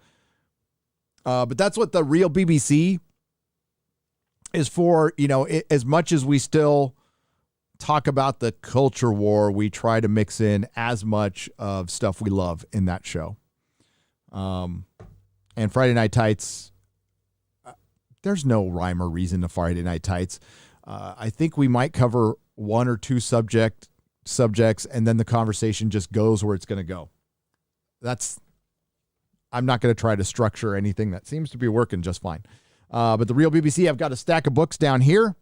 But that's what the real BBC is for. As much as we still talk about the culture war, we try to mix in as much of stuff we love in that show. And Friday Night Tights, there's no rhyme or reason to Friday Night Tights. I think we might cover one or two subjects, and then the conversation just goes where it's going to go. I'm not going to try to structure anything. That seems to be working just fine. But the real BBC, I've got a stack of books down here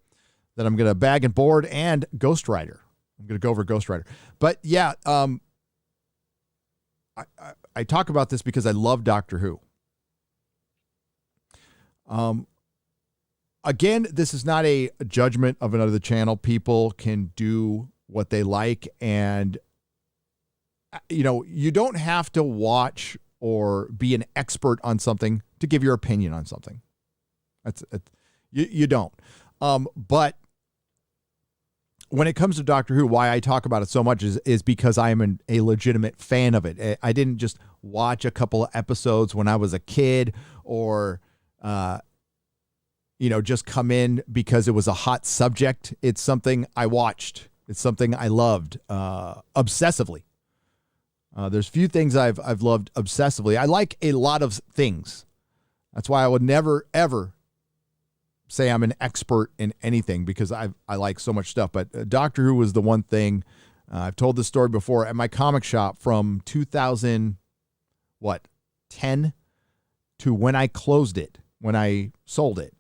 that I'm going to bag and board, and Ghost Rider. I'm going to go over Ghost Rider. But yeah, I talk about this because I love Doctor Who. Again, this is not a judgment of another channel. People can do what they like, and you don't have to watch or be an expert on something to give your opinion on something. You don't. But when it comes to Doctor Who, why I talk about it so much is because I am a legitimate fan of it. I didn't just watch a couple of episodes when I was a kid, or just come in because it was a hot subject. It's something I watched. It's something I loved obsessively. There's few things I've loved obsessively. I like a lot of things. That's why I would never, ever say I'm an expert in anything, because I like so much stuff. But Doctor Who was the one thing. I've told this story before. At my comic shop from 2010 to when I closed it, when I sold it,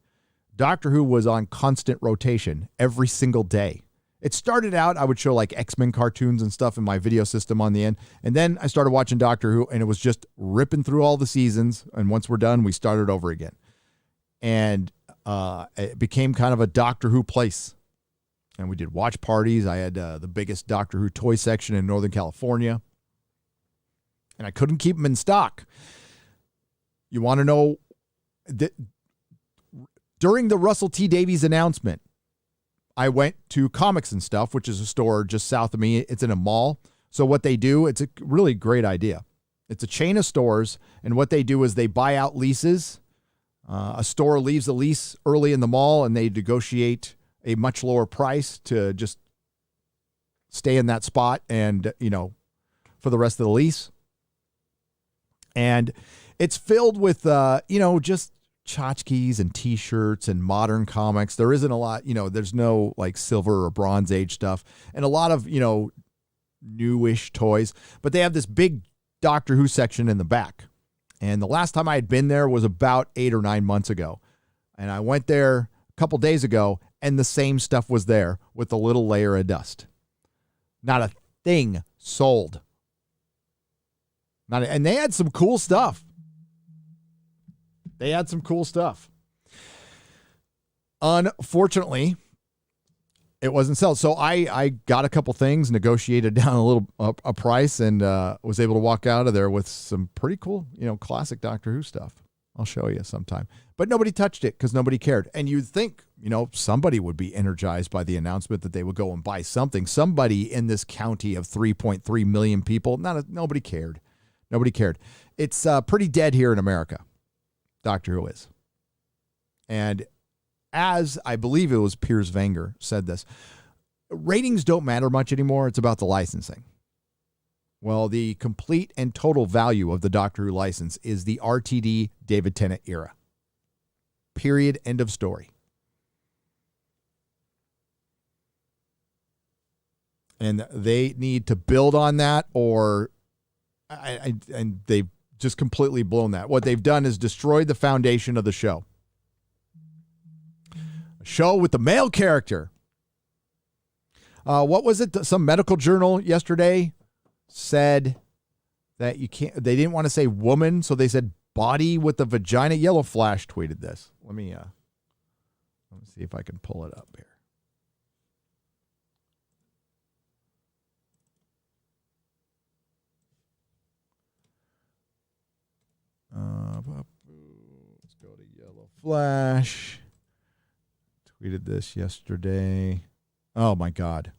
Doctor Who was on constant rotation every single day. It started out, I would show like X-Men cartoons and stuff in my video system on the end. And then I started watching Doctor Who, and it was just ripping through all the seasons. And once we're done, we started over again. And it became kind of a Doctor Who place. And we did watch parties. I had the biggest Doctor Who toy section in Northern California. And I couldn't keep them in stock. You want to know, during the Russell T. Davies announcement, I went to Comics and Stuff, which is a store just south of me. It's in a mall. So what they do, it's a really great idea. It's a chain of stores, and what they do is they buy out leases. A store leaves a lease early in the mall, and they negotiate a much lower price to just stay in that spot and, for the rest of the lease. And it's filled with, just tchotchkes and T-shirts and modern comics. There isn't a lot, there's no like silver or Bronze Age stuff and a lot of, newish toys. But they have this big Doctor Who section in the back. And the last time I had been there was about 8 or 9 months ago. And I went there a couple days ago, and the same stuff was there with a little layer of dust. Not a thing sold. And they had some cool stuff. Unfortunately, it wasn't sold. So I got a couple things, negotiated down a little a price, and was able to walk out of there with some pretty cool, classic Doctor Who stuff. I'll show you sometime. But nobody touched it because nobody cared. And you'd think, somebody would be energized by the announcement that they would go and buy something. Somebody in this county of 3.3 million people, nobody cared. Nobody cared. It's pretty dead here in America. Doctor Who is. And as I believe it was Piers Wenger said this, ratings don't matter much anymore. It's about the licensing. Well, the complete and total value of the Doctor Who license is the RTD David Tennant era. Period. End of story. And they need to build on that, or and they've just completely blown that. What they've done is destroyed the foundation of the show. A show with the male character. What was it? Some medical journal yesterday said that they didn't want to say woman, so they said body with the vagina. Yellow Flash tweeted this. Let me see if I can pull it up here. Let's go to Yellow Flash. Tweeted this yesterday. Oh my God.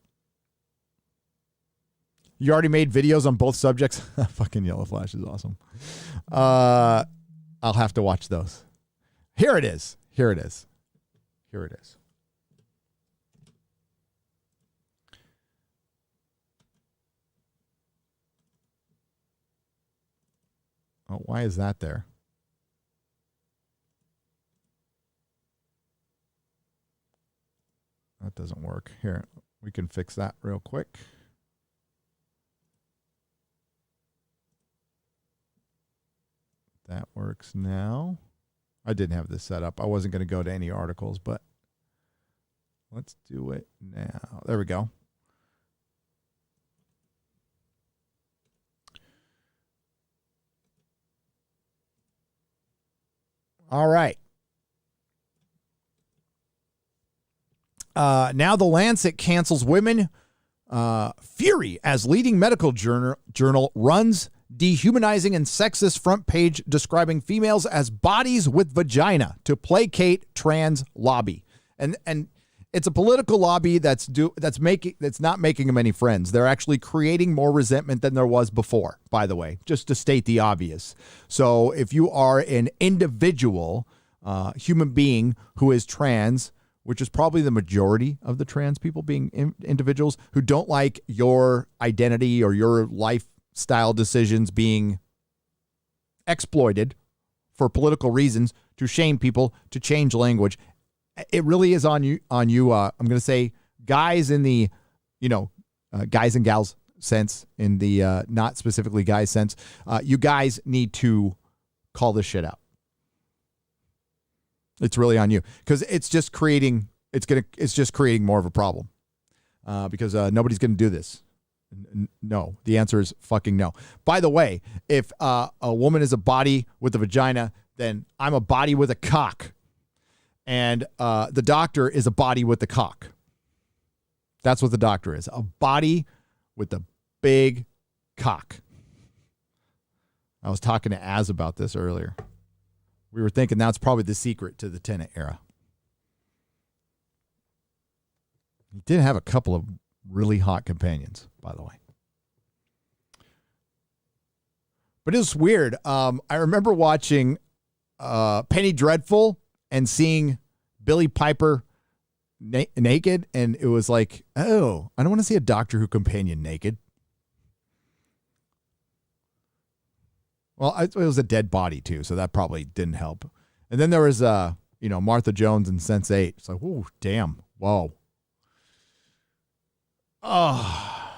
You already made videos on both subjects? Fucking Yellow Flash is awesome. I'll have to watch those. Here it is. Oh, why is that there? That doesn't work. Here, we can fix that real quick. That works now. I didn't have this set up. I wasn't going to go to any articles, but let's do it now. There we go. All right. Now the Lancet cancels women fury as leading medical journal runs dehumanizing and sexist front page describing females as bodies with vagina to placate trans lobby. And it's a political lobby that's not making them any friends. They're actually creating more resentment than there was before, by the way, just to state the obvious. So if you are an individual human being who is trans, which is probably the majority of the trans people being individuals who don't like your identity or your lifestyle decisions being exploited for political reasons to shame people, to change language. It really is on you. I'm going to say guys in the, guys and gals sense, in the not specifically guys sense. You guys need to call this shit out. It's really on you because it's just creating more of a problem. because nobody's going to do this. No, the answer is fucking no. By the way, if a woman is a body with a vagina, then I'm a body with a cock. And the doctor is a body with the cock. That's what the doctor is. A body with a big cock. I was talking to Az about this earlier. We were thinking that's probably the secret to the Tennant era. He did have a couple of really hot companions, by the way. But it was weird. I remember watching Penny Dreadful and seeing Billy Piper naked, and it was like, oh, I don't want to see a Doctor Who companion naked. Well, it was a dead body too, so that probably didn't help. And then there was, Martha Jones and Sense8. It's like, oh, damn, whoa. Oh.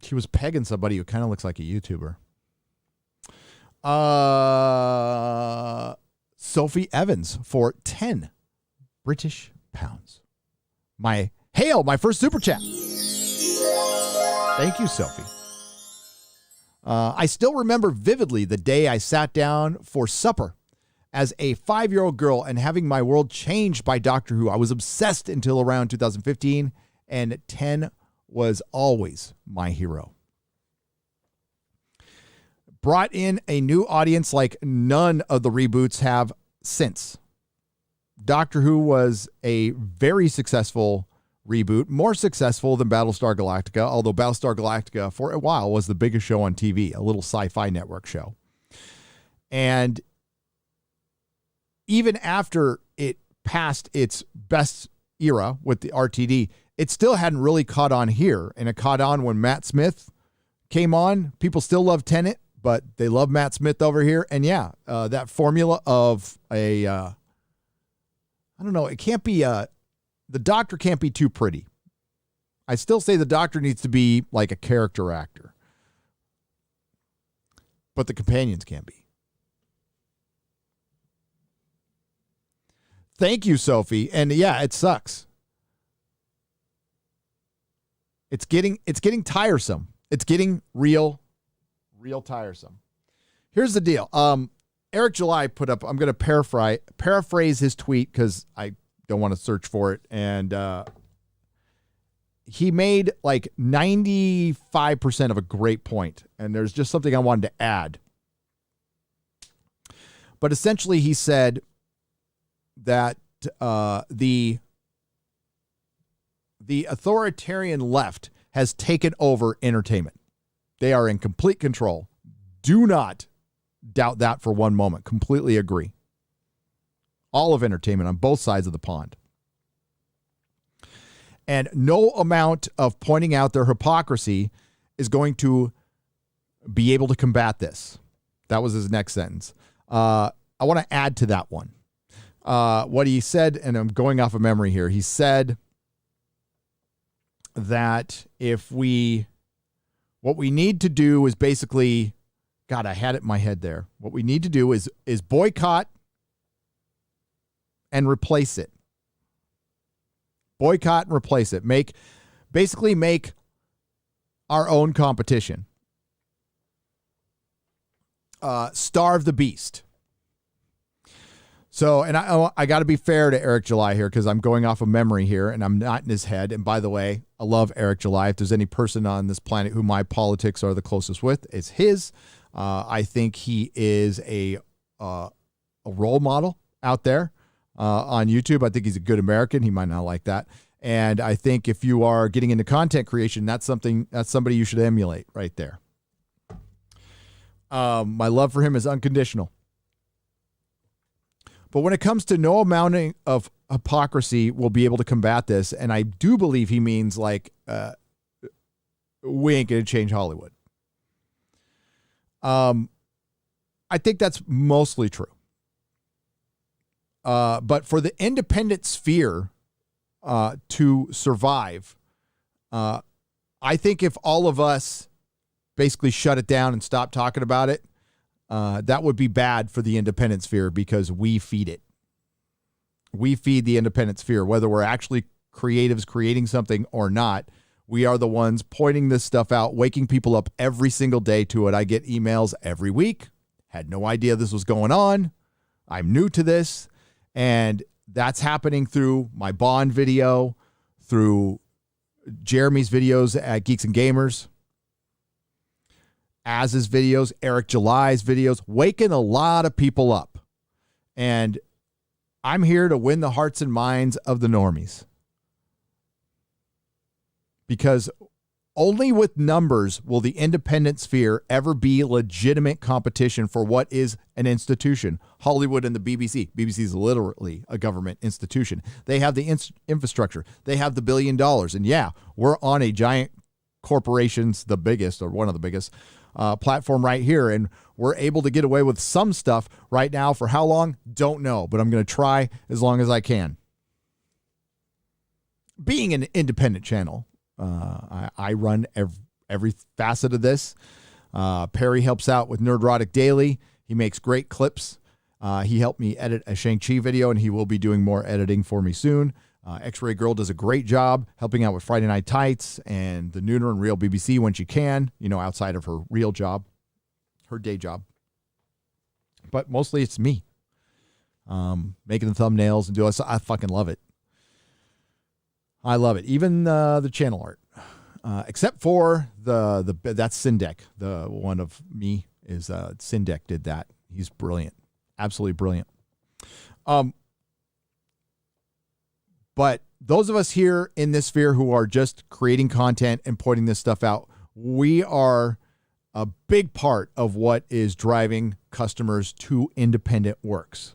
She was pegging somebody who kind of looks like a YouTuber. Sophie Evans for 10 British pounds. My first super chat. Thank you, Sophie. I still remember vividly the day I sat down for supper as a 5-year-old girl and having my world changed by Doctor Who. I was obsessed until around 2015, and 10 was always my hero. Brought in a new audience like none of the reboots have since. Doctor Who was a very successful reboot, more successful than Battlestar Galactica, although Battlestar Galactica for a while was the biggest show on TV, a little sci-fi network show. And even after it passed its best era with the RTD, it still hadn't really caught on here. And it caught on when Matt Smith came on. People still love Tennant, but they love Matt Smith over here. And yeah, that formula of I don't know, it can't be, the Doctor can't be too pretty. I still say the Doctor needs to be like a character actor. But the companions can't be. Thank you, Sophie. And yeah, it sucks. It's getting tiresome. It's getting real tiresome. Here's the deal. Eric July put up, I'm going to paraphrase his tweet because I don't want to search for it. And he made like 95% of a great point. And there's just something I wanted to add. But essentially he said that the authoritarian left has taken over entertainment. They are in complete control. Do not doubt that for one moment. Completely agree. All of entertainment on both sides of the pond. And no amount of pointing out their hypocrisy is going to be able to combat this. That was his next sentence. I want to add to that one. What he said, and I'm going off of memory here, he said that what we need to do is basically, God, I had it in my head there. What we need to do is boycott and replace it. Boycott and replace it. Make our own competition. Starve the beast. So, and I got to be fair to Eric July here because I'm going off of memory here and I'm not in his head. And by the way, I love Eric July. If there's any person on this planet who my politics are the closest with, it's his. I think he is a role model out there on YouTube. I think he's a good American. He might not like that. And I think if you are getting into content creation, that's somebody you should emulate right there. My love for him is unconditional. But when it comes to no amount of hypocrisy will be able to combat this, and I do believe he means like we ain't going to change Hollywood. I think that's mostly true. But for the independent sphere to survive, I think if all of us basically shut it down and stop talking about it, that would be bad for the independent sphere because we feed it. We feed the independent sphere, whether we're actually creatives creating something or not, we are the ones pointing this stuff out, waking people up every single day to it. I get emails every week. Had no idea this was going on. I'm new to this. And that's happening through my Bond video, through Jeremy's videos at Geeks and Gamers, Az's videos, Eric July's videos, waking a lot of people up. And I'm here to win the hearts and minds of the normies. Because only with numbers will the independent sphere ever be legitimate competition for what is an institution. Hollywood and the BBC. BBC is literally a government institution. They have the infrastructure. They have the $1 billion. And yeah, we're on a giant corporation's, the biggest or one of the biggest platform right here. And we're able to get away with some stuff right now. For how long? Don't know. But I'm going to try as long as I can. Being an independent channel, I run every facet of this. Perry helps out with Nerdrotic Daily. He makes great clips. He helped me edit a Shang-Chi video, and he will be doing more editing for me soon. X-Ray Girl does a great job helping out with Friday Night Tights and the Nooner and Real BBC when she can, outside of her real job, her day job. But mostly it's me making the thumbnails and doing. I fucking love it. I love it. Even the channel art, except for the that's Sindek. The one of me is Sindek did that. He's brilliant, absolutely brilliant. But those of us here in this sphere who are just creating content and putting this stuff out, we are a big part of what is driving customers to independent works.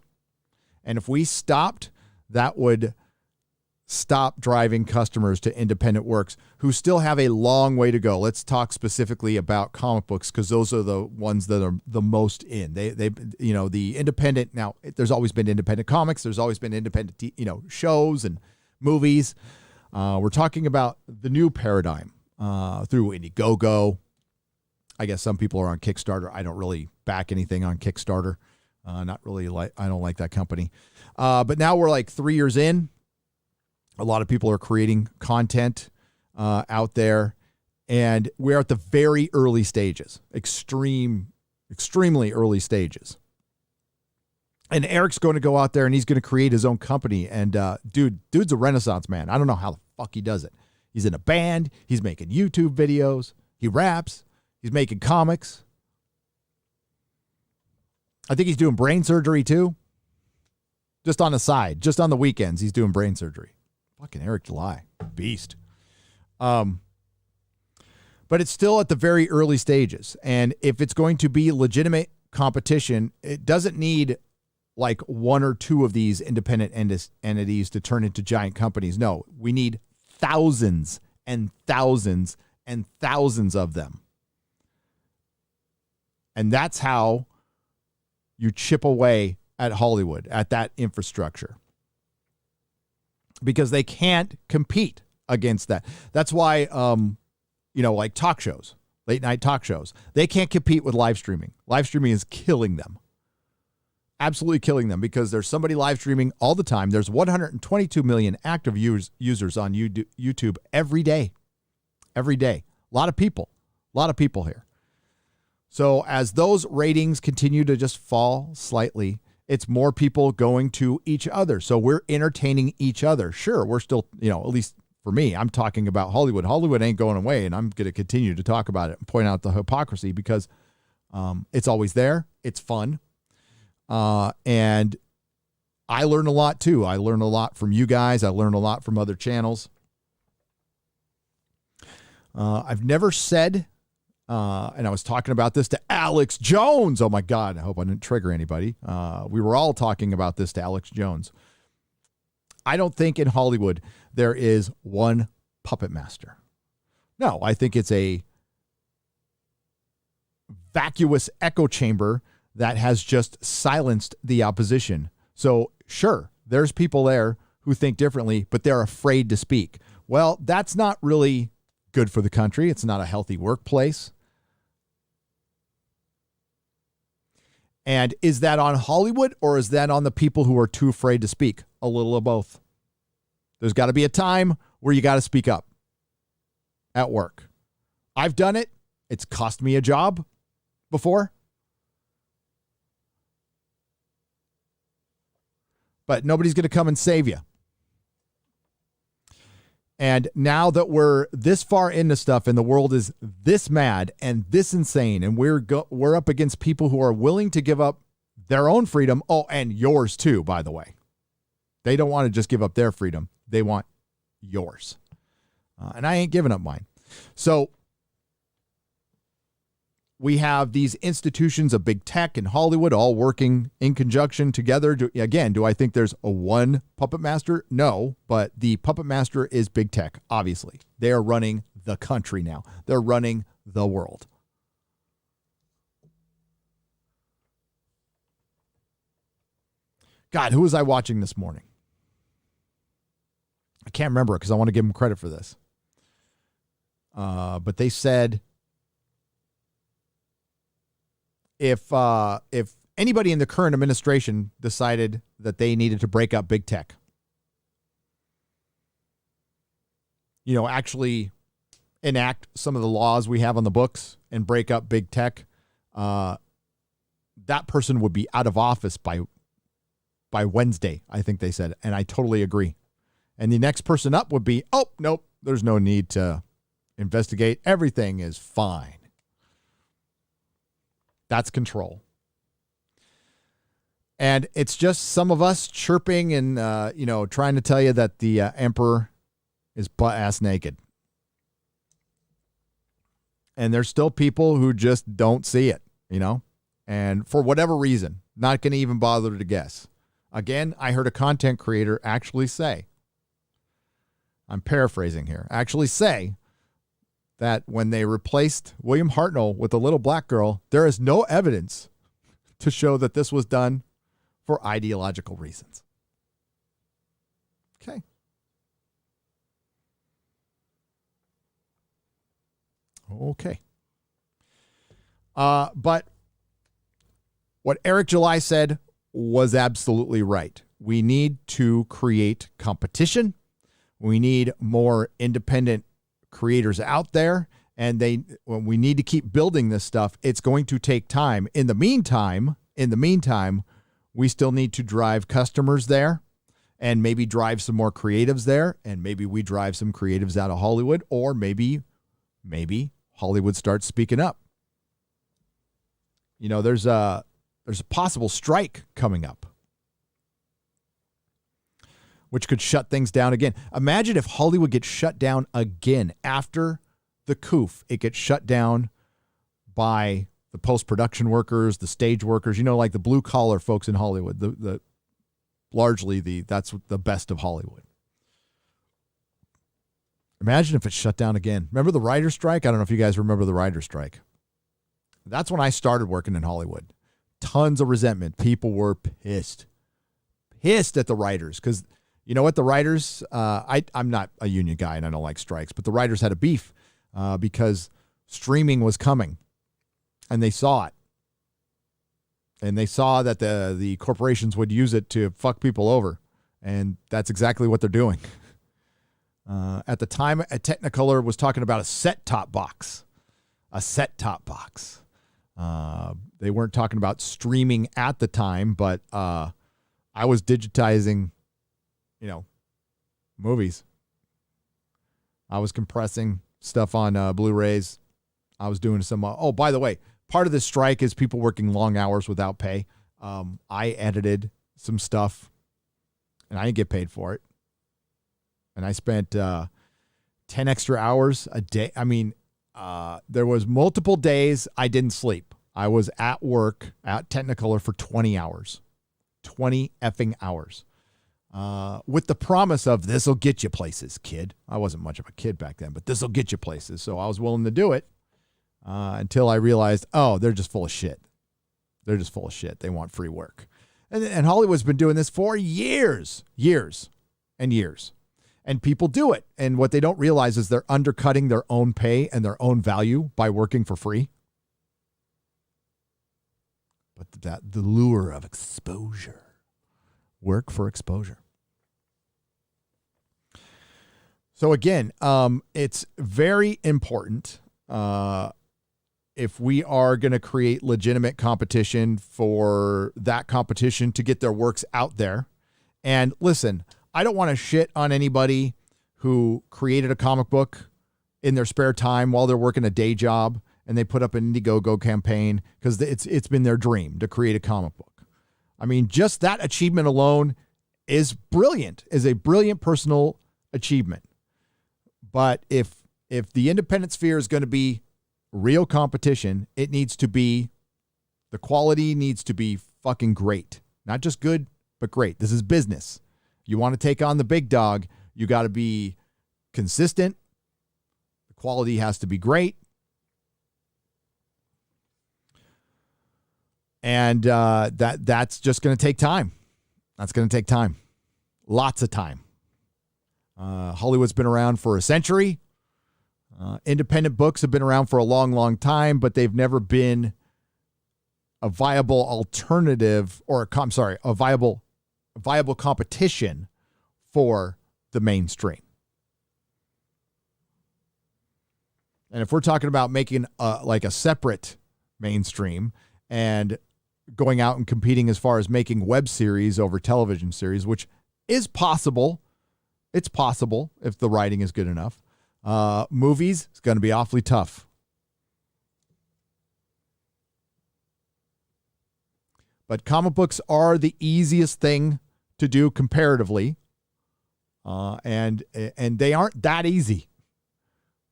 And if we stopped, that would stop driving customers to independent works who still have a long way to go. Let's talk specifically about comic books because those are the ones that are the most in. They the independent. Now, there's always been independent comics. There's always been independent, shows and movies. We're talking about the new paradigm through Indiegogo. I guess some people are on Kickstarter. I don't really back anything on Kickstarter. Not really I don't like that company. But now we're like 3 years in. A lot of people are creating content out there, and we're at the very early stages, extremely early stages. And Eric's going to go out there and he's going to create his own company. And dude's a Renaissance man. I don't know how the fuck he does it. He's in a band. He's making YouTube videos. He raps. He's making comics. I think he's doing brain surgery too. Just on the side, just on the weekends, he's doing brain surgery. Fucking Eric July, beast. But it's still at the very early stages. And if it's going to be legitimate competition, it doesn't need like one or two of these independent entities to turn into giant companies. No, we need thousands and thousands and thousands of them. And that's how you chip away at Hollywood, at that infrastructure. Because they can't compete against that. That's why, like talk shows, late night talk shows, they can't compete with live streaming. Live streaming is killing them. Absolutely killing them because there's somebody live streaming all the time. There's 122 million active users on YouTube every day. Every day. A lot of people here. So as those ratings continue to just fall slightly, it's more people going to each other. So we're entertaining each other. Sure, we're still, at least for me, I'm talking about Hollywood. Hollywood ain't going away, and I'm going to continue to talk about it and point out the hypocrisy because it's always there. It's fun. And I learn a lot too. I learn a lot from you guys. I learn a lot from other channels. I've never said, and I was talking about this to Alex Jones. Oh my God. I hope I didn't trigger anybody. We were all talking about this to Alex Jones. I don't think in Hollywood there is one puppet master. No, I think it's a vacuous echo chamber that has just silenced the opposition. So sure, there's people there who think differently, but they're afraid to speak. Well, that's not really good for the country. It's not a healthy workplace. And is that on Hollywood or is that on the people who are too afraid to speak? A little of both. There's got to be a time where you got to speak up at work. I've done it. It's cost me a job before. But nobody's going to come and save you. And now that we're this far into stuff and the world is this mad and this insane, and we're up against people who are willing to give up their own freedom. Oh, and yours too, by the way. They don't want to just give up their freedom. They want yours. And I ain't giving up mine. So we have these institutions of big tech and Hollywood all working in conjunction together. Do I think there's a one puppet master? No, but the puppet master is big tech, obviously. They are running the country now. They're running the world. God, who was I watching this morning? I can't remember because I want to give them credit for this. But they said if anybody in the current administration decided that they needed to break up big tech, actually enact some of the laws we have on the books and break up big tech, that person would be out of office by Wednesday, I think they said. And I totally agree. And the next person up would be, oh, nope, there's no need to investigate. Everything is fine. That's control. And it's just some of us chirping and, trying to tell you that the emperor is butt-ass naked. And there's still people who just don't see it, and for whatever reason, not going to even bother to guess. Again, I heard a content creator actually say, I'm paraphrasing here, actually say that when they replaced William Hartnell with a little black girl, there is no evidence to show that this was done for ideological reasons. Okay. Okay. But what Eric July said was absolutely right. We need to create competition. We need more independent creators out there, and we need to keep building this stuff. It's going to take time. In the meantime, we still need to drive customers there and maybe drive some more creatives there, and maybe we drive some creatives out of Hollywood, or maybe Hollywood starts speaking up. There's a possible strike coming up, which could shut things down again. Imagine if Hollywood gets shut down again after the coup. It gets shut down by the post-production workers, the stage workers, like the blue-collar folks in Hollywood. That's the best of Hollywood. Imagine if it's shut down again. Remember the writer's strike? I don't know if you guys remember the writer's strike. That's when I started working in Hollywood. Tons of resentment. People were pissed at the writers because you know what? The writers, I'm not a union guy and I don't like strikes, but the writers had a beef because streaming was coming and they saw it. And they saw that the corporations would use it to fuck people over. And that's exactly what they're doing. At the time, a Technicolor was talking about a set-top box. A set-top box. They weren't talking about streaming at the time, but I was digitizing, movies. I was compressing stuff on Blu-rays. I was doing some. By the way, part of this strike is people working long hours without pay. I edited some stuff, and I didn't get paid for it. And I spent 10 extra hours a day. I mean, there was multiple days I didn't sleep. I was at work at Technicolor for 20 hours. 20 effing hours. With the promise of, this'll get you places, kid. I wasn't much of a kid back then, but this'll get you places. So I was willing to do it until I realized, they're just full of shit. They're just full of shit. They want free work. And Hollywood's been doing this for years and years. And people do it. And what they don't realize is they're undercutting their own pay and their own value by working for free. But the lure of exposure. Work for exposure. So again, it's very important if we are going to create legitimate competition for that competition to get their works out there. And listen, I don't want to shit on anybody who created a comic book in their spare time while they're working a day job and they put up an Indiegogo campaign because it's been their dream to create a comic book. I mean, just that achievement alone is brilliant, is a brilliant personal achievement. But if the independent sphere is going to be real competition, it needs to be, the quality needs to be fucking great. Not just good, but great. This is business. You want to take on the big dog, you got to be consistent. The quality has to be great. And that's just going to take time. That's going to take time. Lots of time. Hollywood's been around for a century. Independent books have been around for a long, long time, but they've never been a viable alternative a viable competition for the mainstream. And if we're talking about making like a separate mainstream and going out and competing as far as making web series over television series, which is possible. It's possible if the writing is good enough. Movies, it's going to be awfully tough. But comic books are the easiest thing to do comparatively. And they aren't that easy.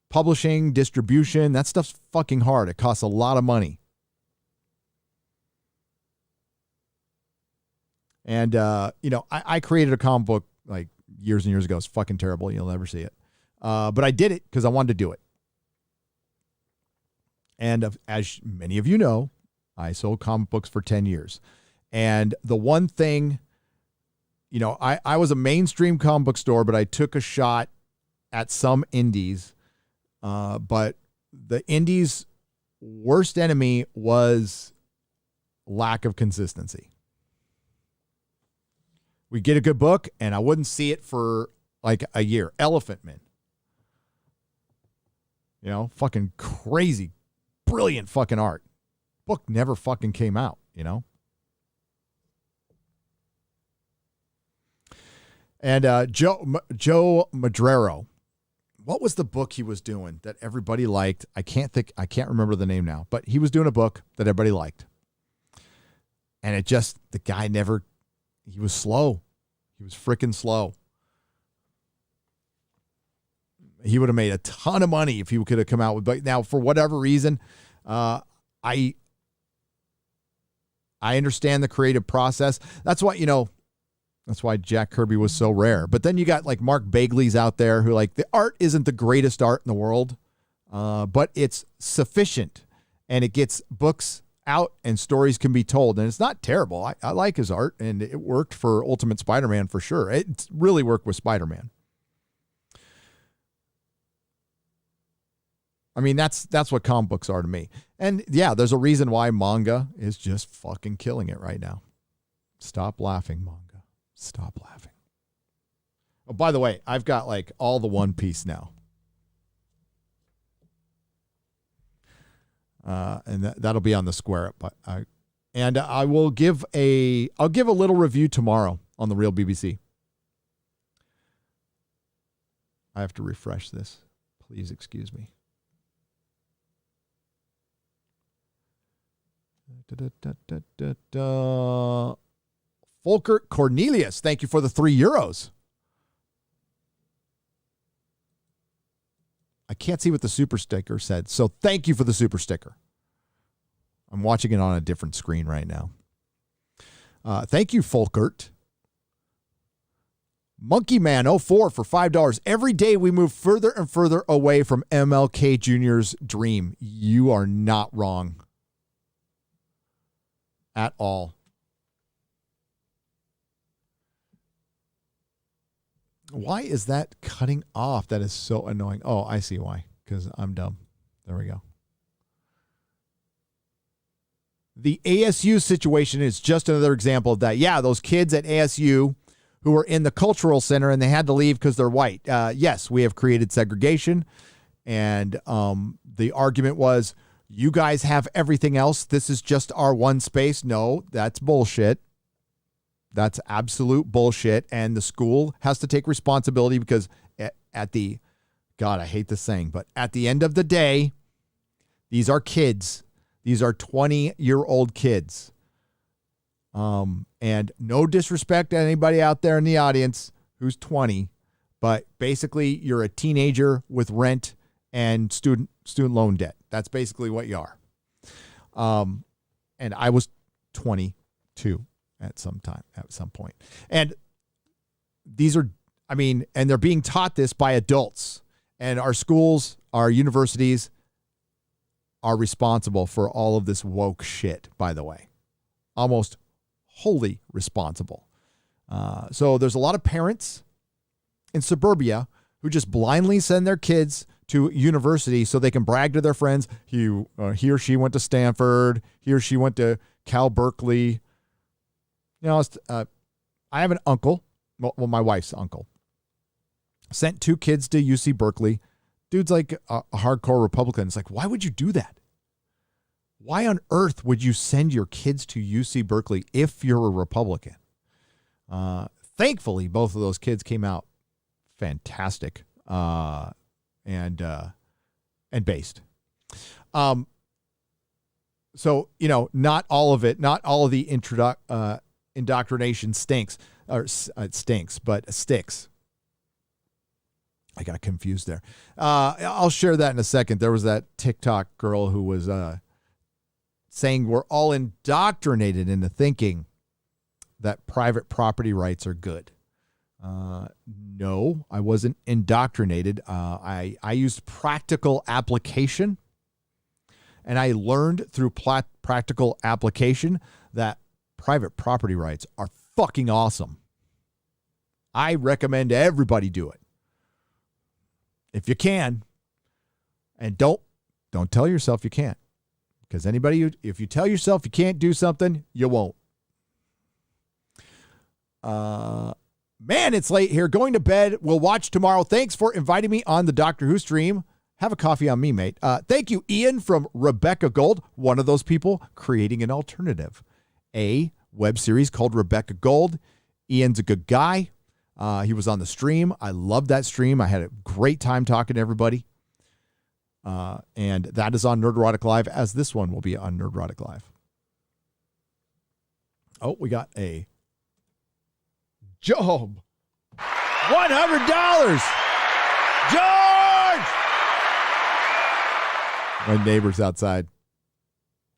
Publishing, distribution, that stuff's fucking hard. It costs a lot of money. And, I created a comic book like years and years ago. It's fucking terrible. You'll never see it. But I did it because I wanted to do it. And as many of you know, I sold comic books for 10 years. And the one thing, I was a mainstream comic book store, but I took a shot at some indies. But the indies' worst enemy was lack of consistency. We get a good book, and I wouldn't see it for like a year. Elephant Man. Fucking crazy, brilliant fucking art. Book never fucking came out, And Joe Madrero, what was the book he was doing that everybody liked? I can't remember the name now, but he was doing a book that everybody liked. And the guy he was slow. He was freaking slow. He would have made a ton of money if he could have come out with, but now for whatever reason, I understand the creative process. That's why Jack Kirby was so rare. But then you got like Mark Bagley's out there who the art isn't the greatest art in the world, but it's sufficient and it gets books out and stories can be told. And it's not terrible. I like his art and it worked for Ultimate Spider-Man for sure. It really worked with Spider-Man. I mean, that's what comic books are to me. And yeah, there's a reason why manga is just fucking killing it right now. Stop laughing, manga. Stop laughing. Oh, by the way, I've got all the One Piece now. And that'll be on the Square Up. But I will give a little review tomorrow on the Real BBC. I have to refresh this. Please excuse me. Volker Cornelius, thank you for the €3. I can't see what the super sticker said, so thank you for the super sticker. I'm watching it on a different screen right now. Thank you, Folkert. Monkey Man 04 for $5. Every day we move further and further away from MLK Jr.'s dream. You are not wrong. At all. Why is that cutting off? That is so annoying. Oh, I see why. Because I'm dumb. There we go. The ASU situation is just another example of that. Yeah, those kids at ASU who were in the cultural center and they had to leave because they're white. Yes, we have created segregation. And the argument was, you guys have everything else. This is just our one space. No, that's bullshit. That's absolute bullshit. And the school has to take responsibility because God, I hate this saying, but at the end of the day, these are kids. These are 20-year-old kids. And no disrespect to anybody out there in the audience who's 20, but basically you're a teenager with rent and student loan debt. That's basically what you are. And I was 22 at some point. And these are, and they're being taught this by adults. And our schools, our universities are responsible for all of this woke shit, by the way. Almost wholly responsible. So there's a lot of parents in suburbia who just blindly send their kids to university so they can brag to their friends. He or she went to Stanford. He or she went to Cal Berkeley. I have an uncle. Well, my wife's uncle sent 2 kids to UC Berkeley. Dude's like a hardcore Republican. It's like, why would you do that? Why on earth would you send your kids to UC Berkeley if you're a Republican? Thankfully, both of those kids came out fantastic and based. So, not all of it, not all of the indoctrination stinks, or it stinks, but sticks. I got confused there. I'll share that in a second. There was that TikTok girl who was saying we're all indoctrinated into thinking that private property rights are good. No, I wasn't indoctrinated. I used practical application, and I learned through practical application that private property rights are fucking awesome. I recommend everybody do it if you can, and don't tell yourself you can't, because if you tell yourself you can't do something, you won't. Man, it's late here. Going to bed. We'll watch tomorrow. Thanks for inviting me on the Doctor Who stream. Have a coffee on me, mate. Thank you, Ian from Rebecca Gold, one of those people creating an alternative. A web series called Rebecca Gold. Ian's a good guy. He was on the stream. I loved that stream. I had a great time talking to everybody. And that is on Nerdrotic Live, as this one will be on Nerdrotic Live. Oh, we got a Job. $100. George! My neighbor's outside.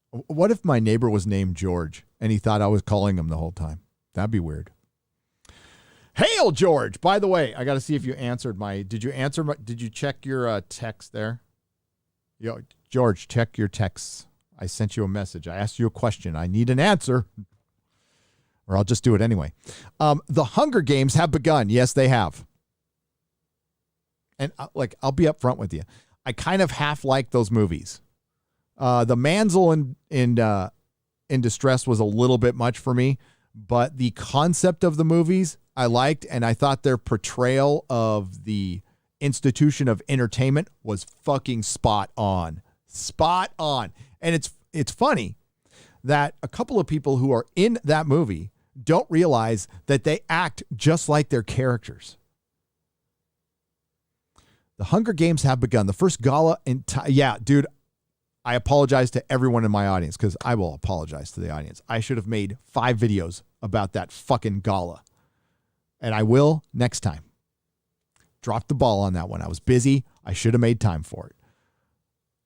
What if my neighbor was named George and he thought I was calling him the whole time? That'd be weird. Hail, George. By the way, I got to see if you answered did you check your text there? George, check your texts. I sent you a message. I asked you a question. I need an answer. Or I'll just do it anyway. The Hunger Games have begun. Yes, they have. And I'll be up front with you. I kind of half like those movies. The Manzel in Distress was a little bit much for me, but the concept of the movies I liked, and I thought their portrayal of the institution of entertainment was fucking spot on. Spot on. And it's funny that a couple of people who are in that movie don't realize that they act just like their characters. The Hunger Games have begun. The first gala dude, I apologize to everyone in my audience because I will apologize to the audience. I should have made 5 videos about that fucking gala. And I will next time. Dropped the ball on that one. I was busy. I should have made time for it.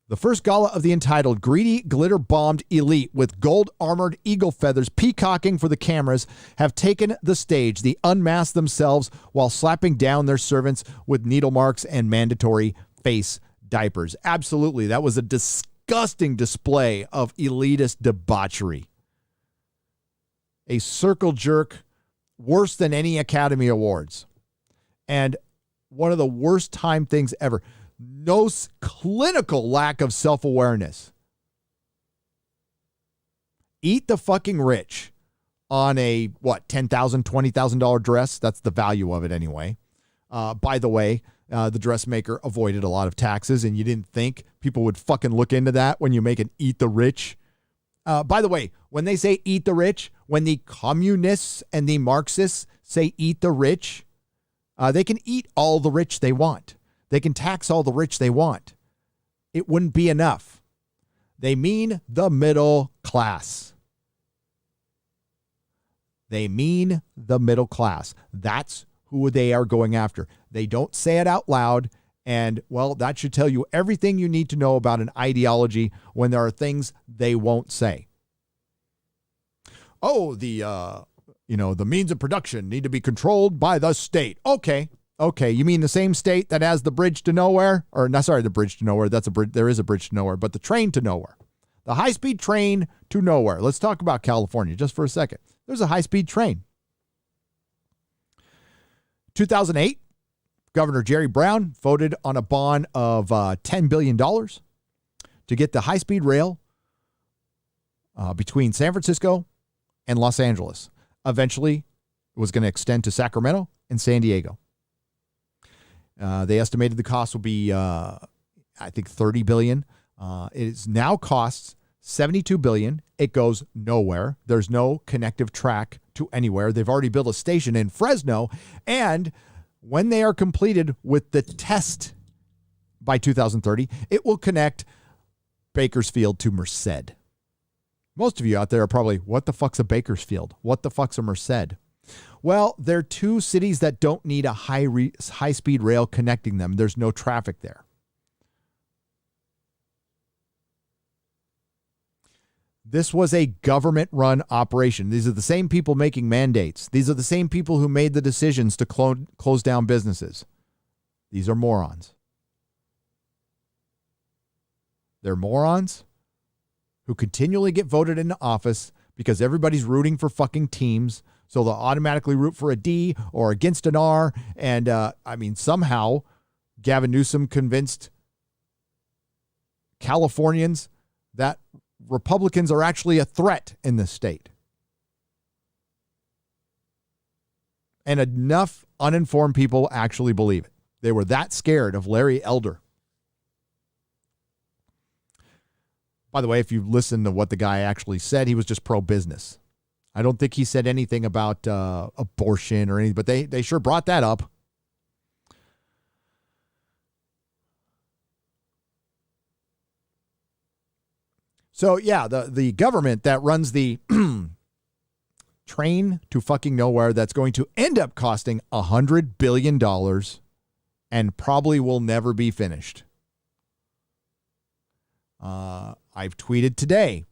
The first gala of the entitled Greedy Glitter-Bombed Elite with gold-armored eagle feathers peacocking for the cameras have taken the stage. They unmasked themselves while slapping down their servants with needle marks and mandatory face diapers. Absolutely. That was a disgusting display of elitist debauchery. A circle jerk worse than any Academy Awards. And one of the worst time things ever. No clinical lack of self-awareness. Eat the fucking rich. on a, $10,000, $20,000 dress. That's the value of it anyway. By the way, the dressmaker avoided a lot of taxes, and you didn't think people would fucking look into that when you make an eat the rich. By the way, when they say eat the rich, when the communists and the Marxists say eat the rich, they can eat all the rich they want. They can tax all the rich they want. It wouldn't be enough. They mean the middle class. They mean the middle class. That's who they are going after. They don't say it out loud. And, well, that should tell you everything you need to know about an ideology when there are things they won't say. Oh, the means of production need to be controlled by the state. Okay. You mean the same state that has the bridge to nowhere? Or, no, sorry, the bridge to nowhere. That's a bridge. There is a bridge to nowhere, but the train to nowhere. The high-speed train to nowhere. Let's talk about California just for a second. There's a high-speed train. 2008, Governor Jerry Brown voted on a bond of $10 billion to get the high-speed rail between San Francisco and Los Angeles. Eventually, it was going to extend to Sacramento and San Diego. They estimated the cost will be, I think, $30 billion. It now costs $72 billion. It goes nowhere. There's no connective track to anywhere. They've already built a station in Fresno, and when they are completed with the test by 2030, it will connect Bakersfield to Merced. Most of you out there are probably, what the fuck's a Bakersfield? What the fuck's a Merced? Well, they're two cities that don't need a high-speed rail connecting them. There's no traffic there. This was a government-run operation. These are the same people making mandates. These are the same people who made the decisions to close down businesses. These are morons. They're morons who continually get voted into office because everybody's rooting for fucking teams, so they'll automatically root for a D or against an R. And, somehow Gavin Newsom convinced Californians that Republicans are actually a threat in this state. And enough uninformed people actually believe it. They were that scared of Larry Elder. By the way, if you listen to what the guy actually said, he was just pro-business. I don't think he said anything about abortion or anything, but they sure brought that up. So, yeah, the government that runs the train to fucking nowhere that's going to end up costing $100 billion and probably will never be finished. I've tweeted today,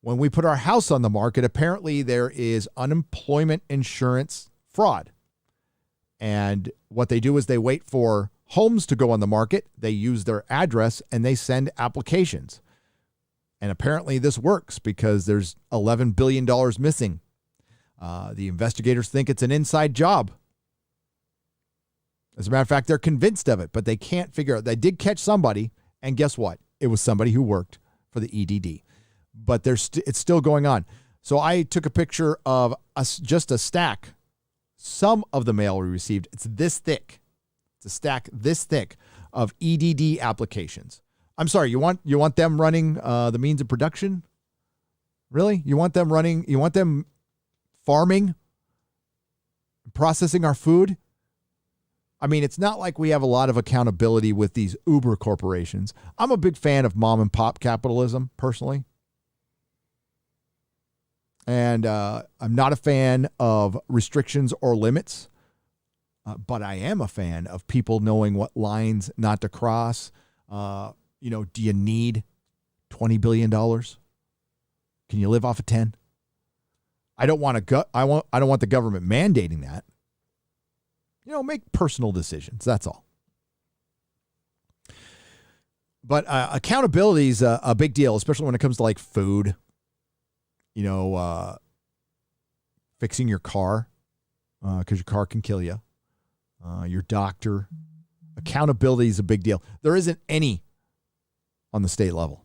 when we put our house on the market, apparently there is unemployment insurance fraud. And what they do is they wait for homes to go on the market. They use their address and they send applications. And apparently this works because there's $11 billion missing. The investigators think it's an inside job. As a matter of fact, they're convinced of it, but they can't figure out. They did catch somebody, and guess what? It was somebody who worked for the EDD. But it's still going on. So I took a picture of just a stack. Some of the mail we received, it's this thick. It's a stack this thick of EDD applications. I'm sorry, you want them running the means of production? Really? You want them farming, processing our food? I mean, it's not like we have a lot of accountability with these Uber corporations. I'm a big fan of mom and pop capitalism, personally. And I'm not a fan of restrictions or limits, but I am a fan of people knowing what lines not to cross. Do you need $20 billion? Can you live off of 10? I don't want the government mandating that. Make personal decisions. That's all. But accountability is a big deal, especially when it comes to like food. Fixing your car because your car can kill you. Your doctor. Accountability is a big deal. There isn't any on the state level.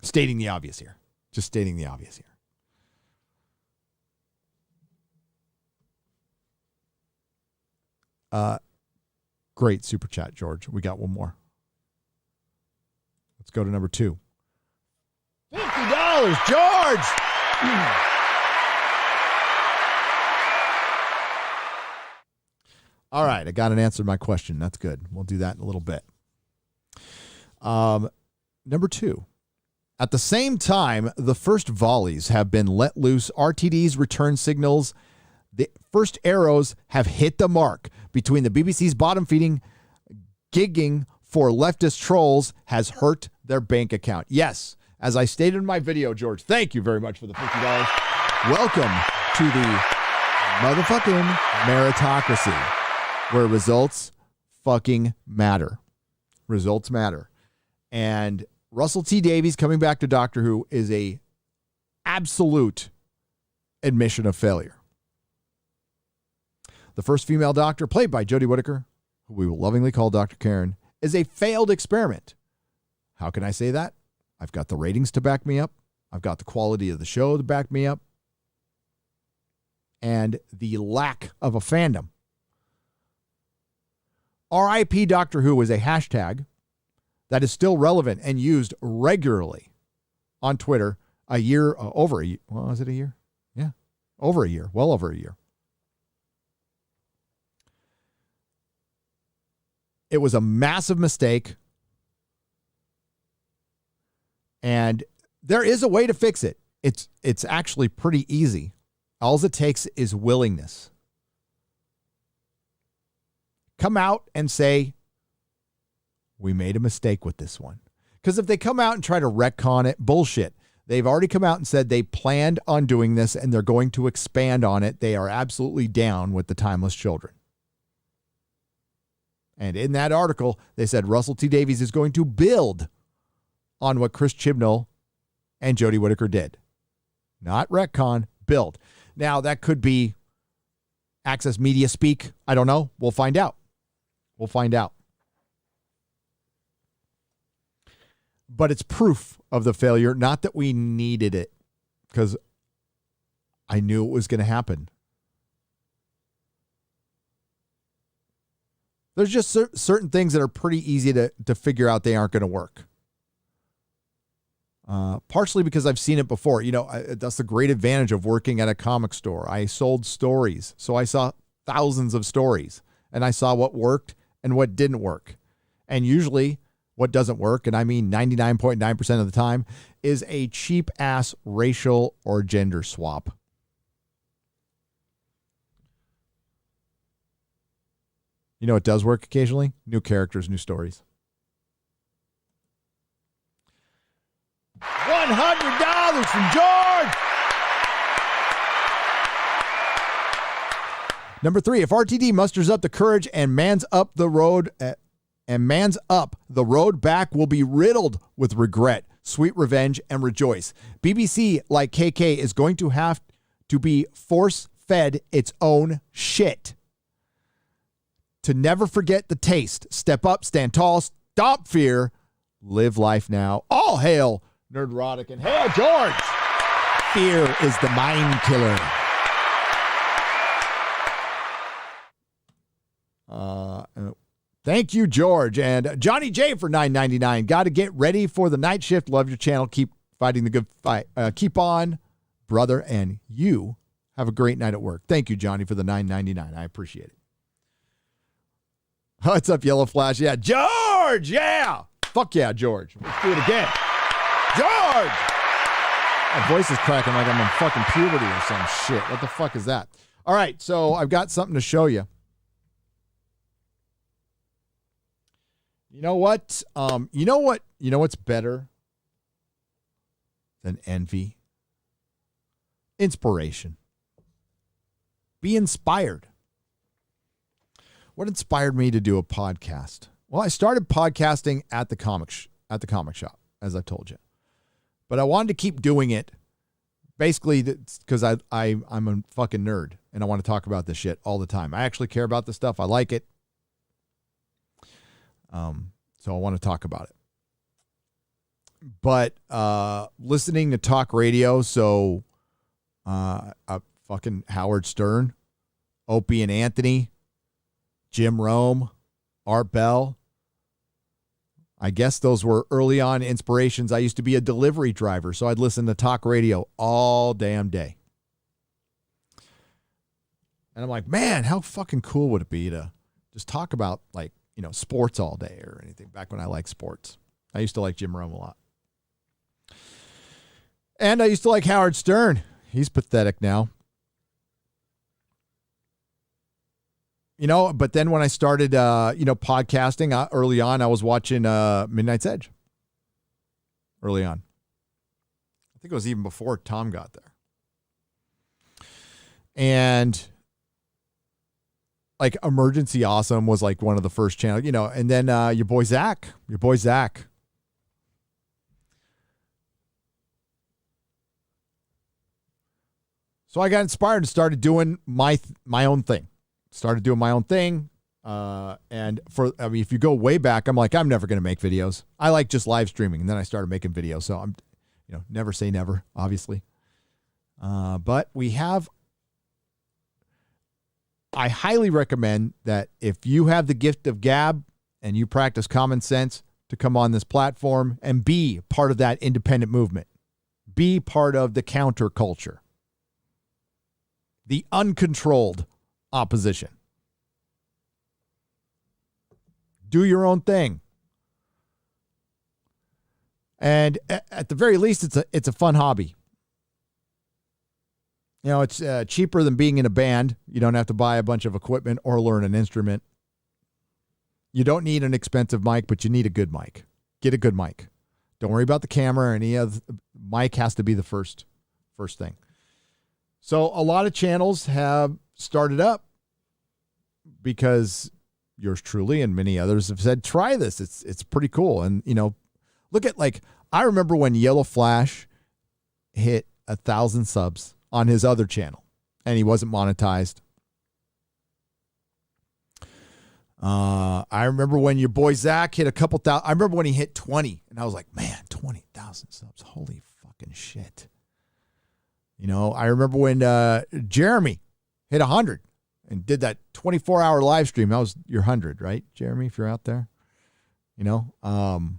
Stating the obvious here. Just stating the obvious here. Great super chat, George. We got one more. Let's go to number 2. $50, George! All right, I got an answer to my question. That's good. We'll do that in a little bit. Number 2. At the same time, the first volleys have been let loose. RTD's return signals. The first arrows have hit the mark. Between the BBC's bottom feeding, gigging for leftist trolls has hurt their bank account. Yes, as I stated in my video, George, thank you very much for the $50. Welcome to the motherfucking meritocracy, where results fucking matter. Results matter. And Russell T. Davies coming back to Doctor Who is a absolute admission of failure. The first female doctor, played by Jodie Whittaker, who we will lovingly call Dr. Karen, is a failed experiment. How can I say that? I've got the ratings to back me up. I've got the quality of the show to back me up. And the lack of a fandom. RIP Doctor Who is a hashtag that is still relevant and used regularly on Twitter over a year. Well, is it a year? Yeah, over a year, well over a year. It was a massive mistake. And there is a way to fix it. It's actually pretty easy. All it takes is willingness. Come out and say, we made a mistake with this one. Because if they come out and try to retcon it, bullshit. They've already come out and said they planned on doing this and they're going to expand on it. They are absolutely down with the Timeless Children. And in that article, they said Russell T. Davies is going to build on what Chris Chibnall and Jodie Whittaker did. Not retcon, build. Now, that could be Access Media speak. I don't know. We'll find out. We'll find out. But it's proof of the failure, not that we needed it, because I knew it was going to happen. There's just certain things that are pretty easy to figure out they aren't going to work. Partially because I've seen it before. You know, that's the great advantage of working at a comic store. I sold stories, so I saw thousands of stories, and I saw what worked and what didn't work. And usually what doesn't work, and I mean 99.9% of the time, is a cheap-ass racial or gender swap. You know what does work occasionally? New characters, new stories. $100 from George! Number 3, if RTD musters up the courage and mans up the road the road back will be riddled with regret, sweet revenge, and rejoice. BBC, like KK, is going to have to be force-fed its own shit. To never forget the taste. Step up, stand tall, stop fear, live life now. All hail Nerdrotic and hail George. Fear is the mind killer. Thank you, George. And Johnny J for $9.99. Got to get ready for the night shift. Love your channel. Keep fighting the good fight. Keep on, brother, and you have a great night at work. Thank you, Johnny, for the $9.99. I appreciate it. What's up, Yellow Flash? Yeah, George! Yeah! Fuck yeah, George. Let's do it again. George! My voice is cracking like I'm in fucking puberty or some shit. What the fuck is that? All right, so I've got something to show you. You know what? You know what's better than envy? Inspiration. Be inspired. What inspired me to do a podcast? Well, I started podcasting at the comic shop, as I told you. But I wanted to keep doing it basically because I'm a fucking nerd and I want to talk about this shit all the time. I actually care about this stuff. I like it. So I want to talk about it. But listening to talk radio, so fucking Howard Stern, Opie and Anthony, Jim Rome, Art Bell. I guess those were early on inspirations. I used to be a delivery driver, so I'd listen to talk radio all damn day. And I'm like, man, how fucking cool would it be to just talk about, like, you know, sports all day or anything back when I liked sports. I used to like Jim Rome a lot. And I used to like Howard Stern. He's pathetic now. You know, but then when I started, podcasting early on, I was watching Midnight's Edge. Early on. I think it was even before Tom got there. And like Emergency Awesome was like one of the first channels, you know, and then your boy Zach. So I got inspired and started doing my own thing. And if you go way back, I'm like, I'm never going to make videos. I like just live streaming. And then I started making videos. So I'm, never say never, obviously. But I highly recommend that if you have the gift of gab and you practice common sense, to come on this platform and be part of that independent movement. Be part of the counterculture. The uncontrolled opposition. Do your own thing. And at the very least, it's a fun hobby. You know, it's cheaper than being in a band. You don't have to buy a bunch of equipment or learn an instrument. You don't need an expensive mic, but you need a good mic. Get a good mic. Don't worry about the camera or any other. Mic has to be the first thing. So a lot of channels have started up because yours truly and many others have said, try this. It's pretty cool. And, look at, like, I remember when Yellow Flash hit 1,000 subs on his other channel and he wasn't monetized. I remember when your boy Zach hit a couple thousand. I remember when he hit 20 and I was like, man, 20,000 subs. Holy fucking shit. I remember when Jeremy hit 100 and did that 24-hour live stream. That was your 100, right, Jeremy, if you're out there? The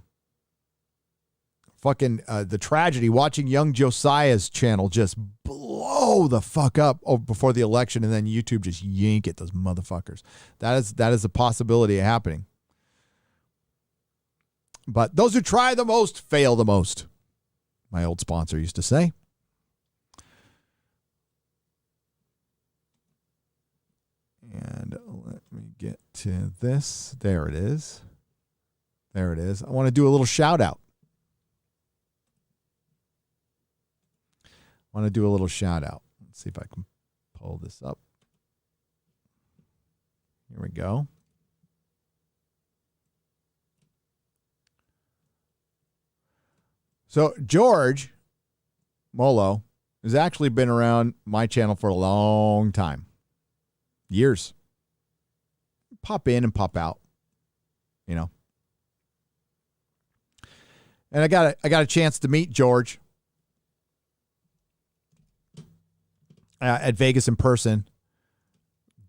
tragedy, watching young Josiah's channel just blow the fuck up before the election and then YouTube just yank it, those motherfuckers. That is a possibility of happening. But those who try the most fail the most, my old sponsor used to say. And let me get to this. There it is. I want to do a little shout out. Let's see if I can pull this up. Here we go. So George Molo has actually been around my channel for a long time. Years. Pop in and pop out. And I got a chance to meet George at Vegas in person.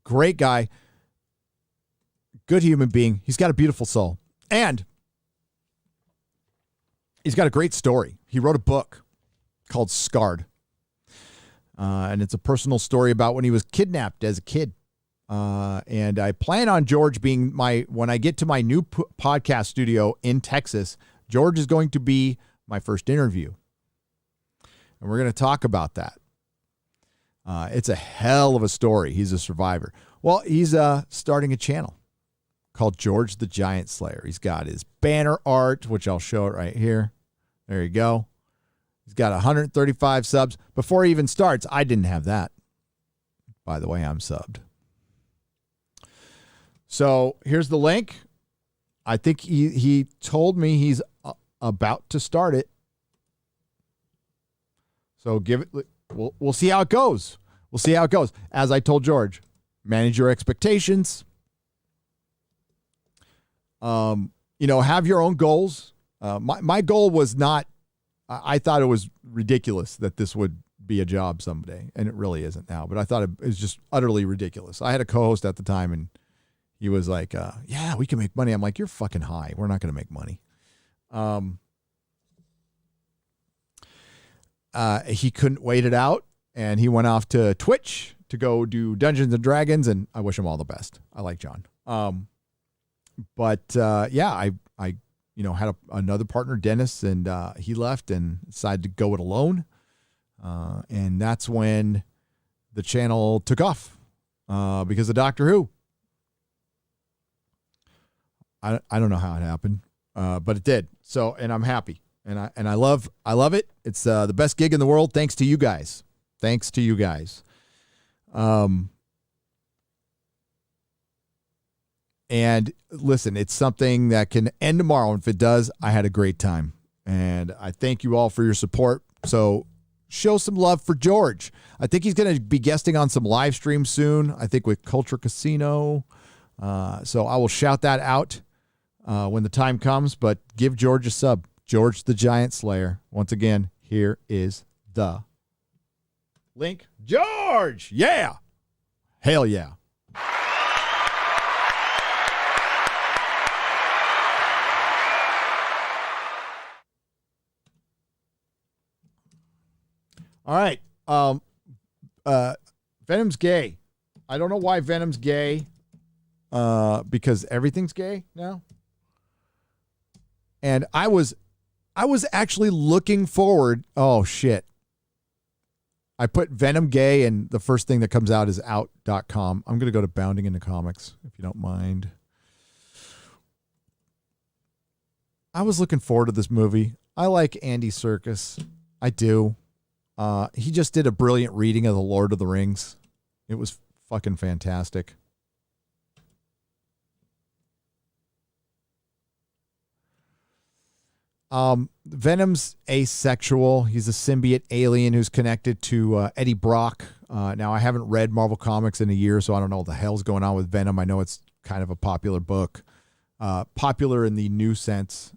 Great guy. Good human being. He's got a beautiful soul. And he's got a great story. He wrote a book called Scarred. And it's a personal story about when he was kidnapped as a kid. And I plan on George being when I get to my new podcast studio in Texas, George is going to be my first interview. And we're going to talk about that. It's a hell of a story. He's a survivor. Well, he's starting a channel called George the Giant Slayer. He's got his banner art, which I'll show it right here. There you go. He's got 135 subs. Before he even starts, I didn't have that. By the way, I'm subbed. So here's the link. I think he told me he's about to start it. So give it. We'll see how it goes. As I told George, manage your expectations. Have your own goals. My goal was not. I thought it was ridiculous that this would be a job someday, and it really isn't now. But I thought it was just utterly ridiculous. I had a co-host at the time, and he was like, yeah, we can make money. I'm like, you're fucking high. We're not going to make money. He couldn't wait it out, and he went off to Twitch to go do Dungeons and Dragons, and I wish him all the best. I like John. But I had another partner, Dennis, and he left and decided to go it alone. And that's when the channel took off because of Doctor Who. I don't know how it happened, but it did. So, and I'm happy, and I love it. It's the best gig in the world. Thanks to you guys. And listen, it's something that can end tomorrow. And if it does, I had a great time. And I thank you all for your support. So show some love for George. I think he's going to be guesting on some live streams soon, I think with Culture Casino. So I will shout that out when the time comes. But give George a sub. George the Giant Slayer. Once again, here is the link. George! Yeah! Hell yeah. All right. Venom's gay. I don't know why Venom's gay. Because everything's gay now. And I was actually looking forward. Oh shit. I put Venom gay and the first thing that comes out is out.com. I'm going to go to Bounding into Comics if you don't mind. I was looking forward to this movie. I like Andy Serkis. I do. He just did a brilliant reading of The Lord of the Rings. It was fucking fantastic. Venom's asexual. He's a symbiote alien who's connected to Eddie Brock. Now, I haven't read Marvel Comics in a year, so I don't know what the hell's going on with Venom. I know it's kind of a popular book. Popular in the new sense.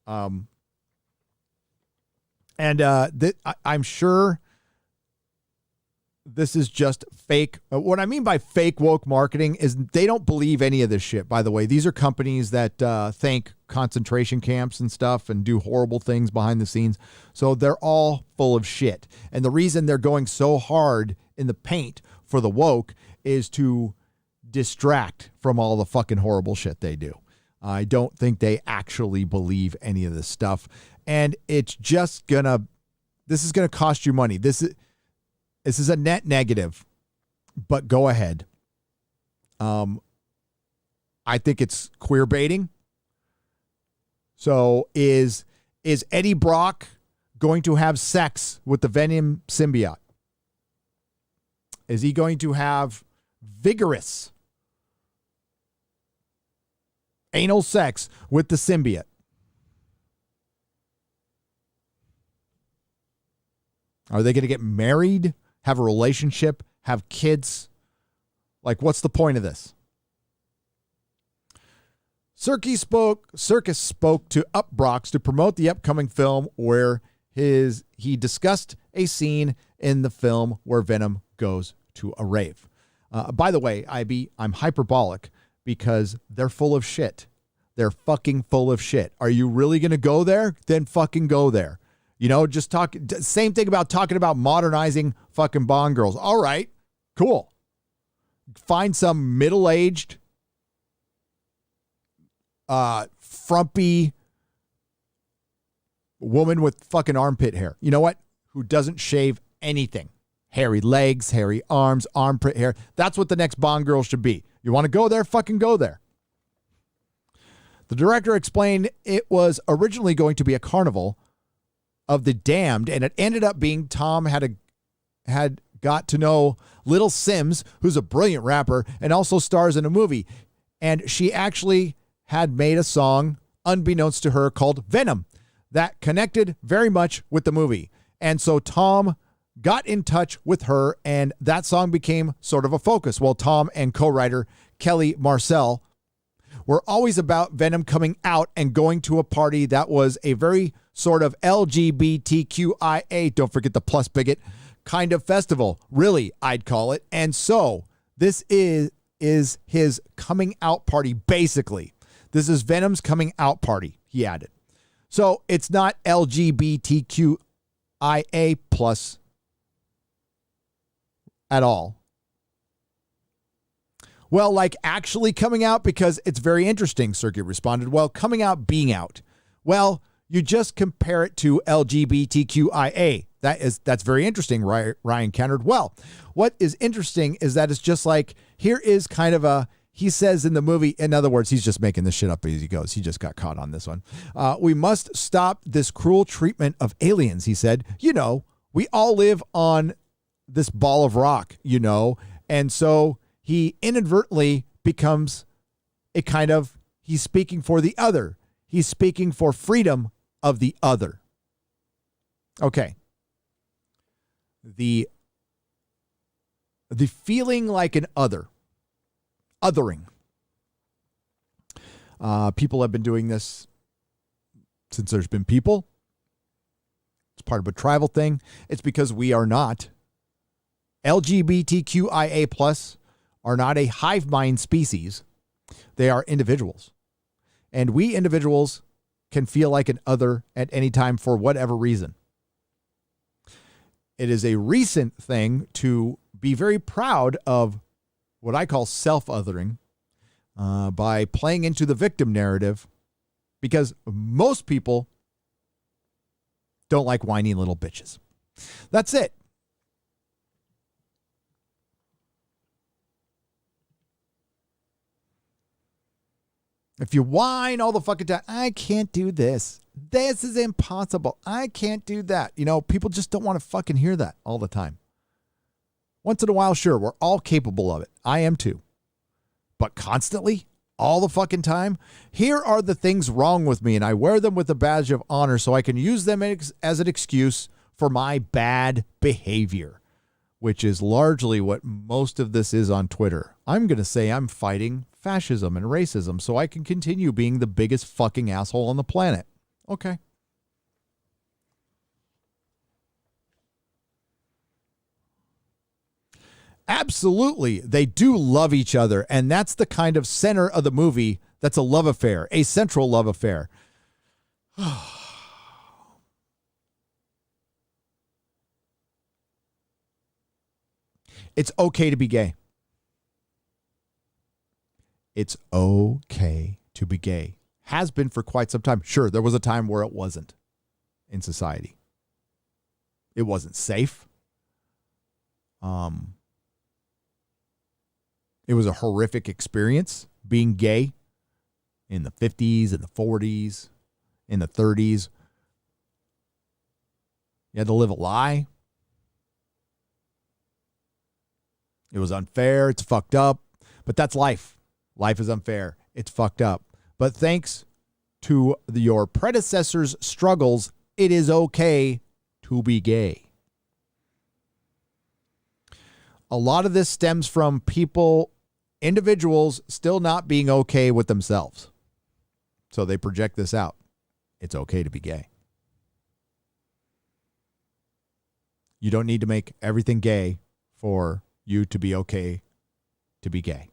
I'm sure this is just fake. What I mean by fake woke marketing is they don't believe any of this shit, by the way. These are companies that thank concentration camps and stuff and do horrible things behind the scenes. So they're all full of shit. And the reason they're going so hard in the paint for the woke is to distract from all the fucking horrible shit they do. I don't think they actually believe any of this stuff. And it's just this is gonna cost you money. This is a net negative, but go ahead. I think it's queer baiting. So is Eddie Brock going to have sex with the Venom symbiote? Is he going to have vigorous anal sex with the symbiote? Are they going to get married, have a relationship, have kids? Like, what's the point of this? Serkis spoke to Upbrox to promote the upcoming film where he discussed a scene in the film where Venom goes to a rave. By the way, I'm hyperbolic because they're full of shit. They're fucking full of shit. Are you really going to go there? Then fucking go there. You know, same thing about talking about modernizing fucking Bond girls. All right, cool. Find some middle-aged, frumpy woman with fucking armpit hair. You know what? Who doesn't shave anything. Hairy legs, hairy arms, armpit hair. That's what the next Bond girl should be. You want to go there? Fucking go there. The director explained it was originally going to be a carnival of the damned, and it ended up being Tom had got to know Little Sims, who's a brilliant rapper and also stars in a movie, and she actually had made a song unbeknownst to her called Venom that connected very much with the movie. And so Tom got in touch with her, and that song became sort of a focus. Well, Tom and co-writer Kelly Marcel were always about Venom coming out and going to a party that was a very sort of LGBTQIA, don't forget the plus bigot, kind of festival. Really, I'd call it. And so this is is his coming out party, basically. This is Venom's coming out party, he added. So it's not LGBTQIA plus at all. Well, like actually coming out, because it's very interesting, Circuit responded. Well, coming out, being out. Well, you just compare it to LGBTQIA. That's very interesting, Ryan countered. Well, what is interesting is that it's just like, here is kind of a, he says in the movie, in other words, he's just making this shit up as he goes. He just got caught on this one. We must stop this cruel treatment of aliens, he said. You know, we all live on this ball of rock, you know, and so he inadvertently becomes a kind of, he's speaking for the other. He's speaking for freedom of the other. Okay. The feeling like an other. Othering. People have been doing this since there's been people. It's part of a tribal thing. It's because we are not. LGBTQIA plus are not a hive mind species. They are individuals. And we individuals can feel like an other at any time for whatever reason. It is a recent thing to be very proud of what I call self-othering by playing into the victim narrative, because most people don't like whiny little bitches. That's it. If you whine all the fucking time, I can't do this. This is impossible. I can't do that. You know, people just don't want to fucking hear that all the time. Once in a while, sure, we're all capable of it. I am too. But constantly, all the fucking time, here are the things wrong with me, and I wear them with a badge of honor so I can use them as an excuse for my bad behavior, which is largely what most of this is on Twitter. I'm going to say I'm fighting fascism and racism so I can continue being the biggest fucking asshole on the planet. Okay. Absolutely. They do love each other. And that's the kind of center of the movie that's a love affair, a central love affair. It's okay to be gay. It's okay to be gay. Has been for quite some time. Sure, there was a time where it wasn't in society. It wasn't safe. It was a horrific experience being gay in the 50s and the 40s, in the 30s. You had to live a lie. It was unfair. It's fucked up. But that's life. Life is unfair. It's fucked up. But thanks to your predecessors' struggles, it is okay to be gay. A lot of this stems from people, individuals, still not being okay with themselves. So they project this out. It's okay to be gay. You don't need to make everything gay for you to be okay to be gay.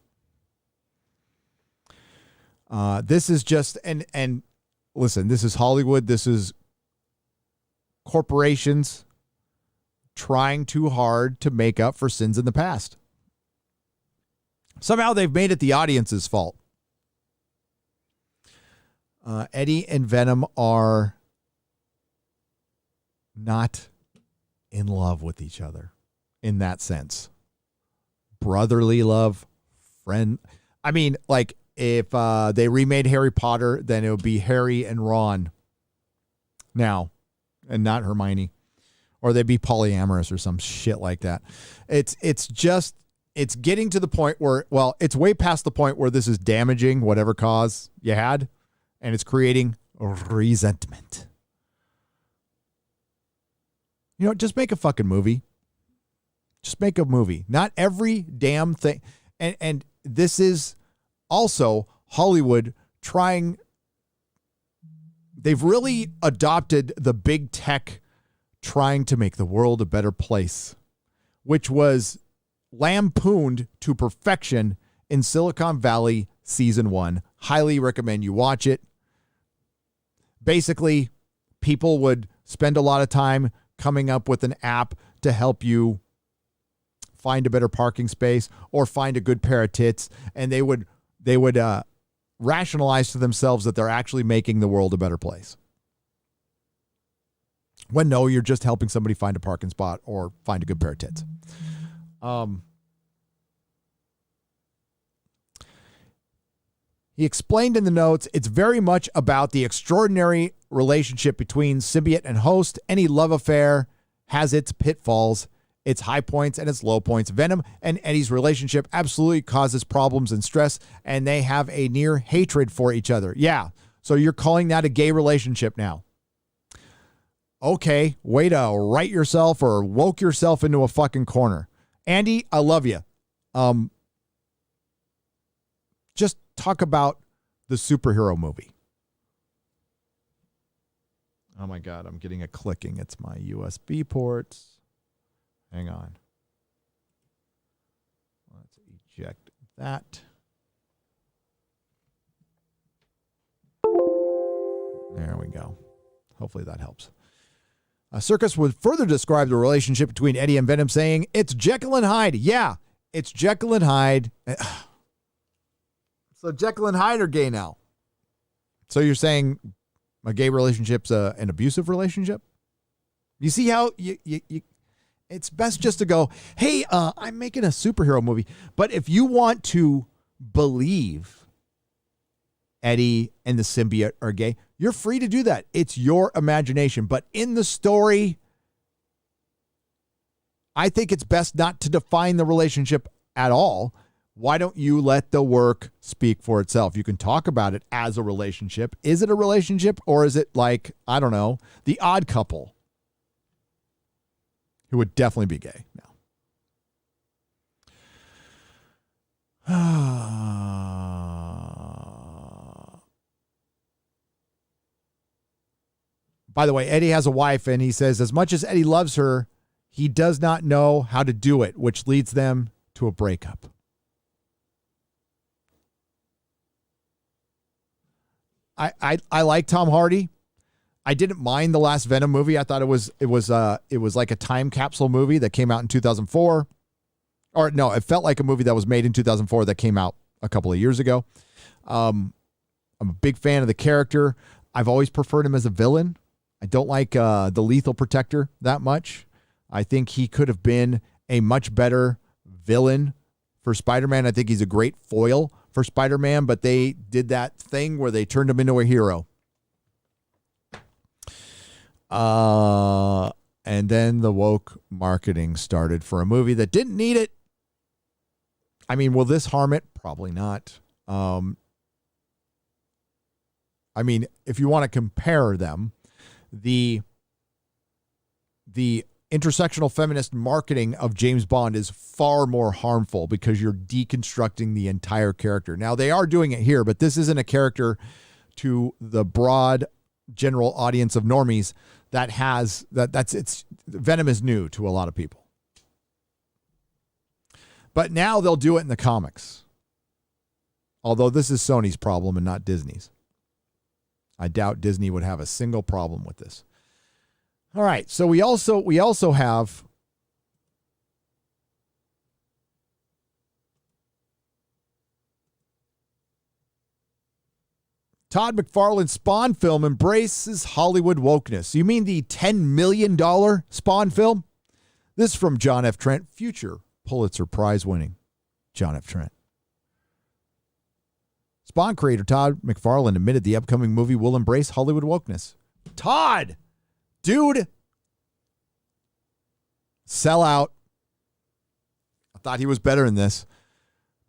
This is just, and listen, this is Hollywood. This is corporations trying too hard to make up for sins in the past. Somehow they've made it the audience's fault. Eddie and Venom are not in love with each other in that sense. Brotherly love, friend. I mean, like, if they remade Harry Potter, then it would be Harry and Ron now, and not Hermione. Or they'd be polyamorous or some shit like that. It's getting to the point where, well, it's way past the point where this is damaging whatever cause you had, and it's creating resentment. You know, just make a fucking movie. Just make a movie. Not every damn thing. And this is also Hollywood trying. They've really adopted the big tech trying to make the world a better place, which was lampooned to perfection in Silicon Valley season 1. Highly recommend you watch it. Basically, people would spend a lot of time coming up with an app to help you find a better parking space or find a good pair of tits, and they would rationalize to themselves that they're actually making the world a better place. When no, you're just helping somebody find a parking spot or find a good pair of tits. He explained in the notes, it's very much about the extraordinary relationship between symbiote and host. Any love affair has its pitfalls, its high points, and its low points. Venom and Eddie's relationship absolutely causes problems and stress, and they have a near hatred for each other. Yeah, so you're calling that a gay relationship now. Okay, way to write yourself or woke yourself into a fucking corner. Andy, I love you. Just talk about the superhero movie. Oh my God, I'm getting a clicking. It's my USB ports. Hang on. Let's eject that. There we go. Hopefully that helps. Circus would further describe the relationship between Eddie and Venom, saying, it's Jekyll and Hyde. Yeah, it's Jekyll and Hyde. So Jekyll and Hyde are gay now. So you're saying a gay relationship's an abusive relationship? You see how you it's best just to go, hey, I'm making a superhero movie. But if you want to believe Eddie and the symbiote are gay, you're free to do that. It's your imagination. But in the story, I think it's best not to define the relationship at all. Why don't you let the work speak for itself? You can talk about it as a relationship. Is it a relationship, or is it like, I don't know, The Odd Couple, who would definitely be gay now? By the way, Eddie has a wife, and he says, as much as Eddie loves her, he does not know how to do it, which leads them to a breakup. I like Tom Hardy. I didn't mind the last Venom movie. I thought it was like a time capsule movie that came out in 2004. Or no, it felt like a movie that was made in 2004 that came out a couple of years ago. I'm a big fan of the character. I've always preferred him as a villain. I don't like the Lethal Protector that much. I think he could have been a much better villain for Spider-Man. I think he's a great foil for Spider-Man, but they did that thing where they turned him into a hero. And then the woke marketing started for a movie that didn't need it. I mean, will this harm it? Probably not. I mean, if you want to compare them, the intersectional feminist marketing of James Bond is far more harmful because you're deconstructing the entire character. Now, they are doing it here, but this isn't a character to the broad general audience of normies that has it's Venom is new to a lot of people. But now they'll do it in the comics. Although this is Sony's problem and not Disney's. I doubt Disney would have a single problem with this. All right, so we also have Todd McFarlane's Spawn film embraces Hollywood wokeness. You mean the $10 million Spawn film? This is from John F. Trent, future Pulitzer Prize winning John F. Trent. Spawn creator Todd McFarlane admitted the upcoming movie will embrace Hollywood wokeness. Todd! Dude! Sell out. I thought he was better than this.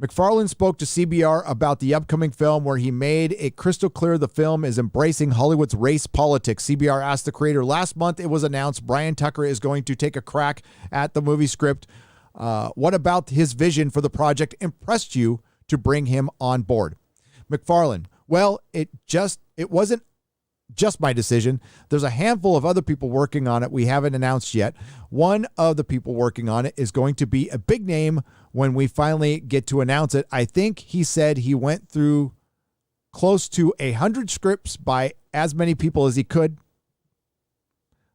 McFarlane spoke to CBR about the upcoming film where he made it crystal clear the film is embracing Hollywood's race politics. CBR asked the creator, last month it was announced Brian Tucker is going to take a crack at the movie script. What about his vision for the project impressed you to bring him on board? McFarlane, well, it wasn't just my decision. There's a handful of other people working on it we haven't announced yet. One of the people working on it is going to be a big name when we finally get to announce it. I think he said he went through close to 100 scripts by as many people as he could.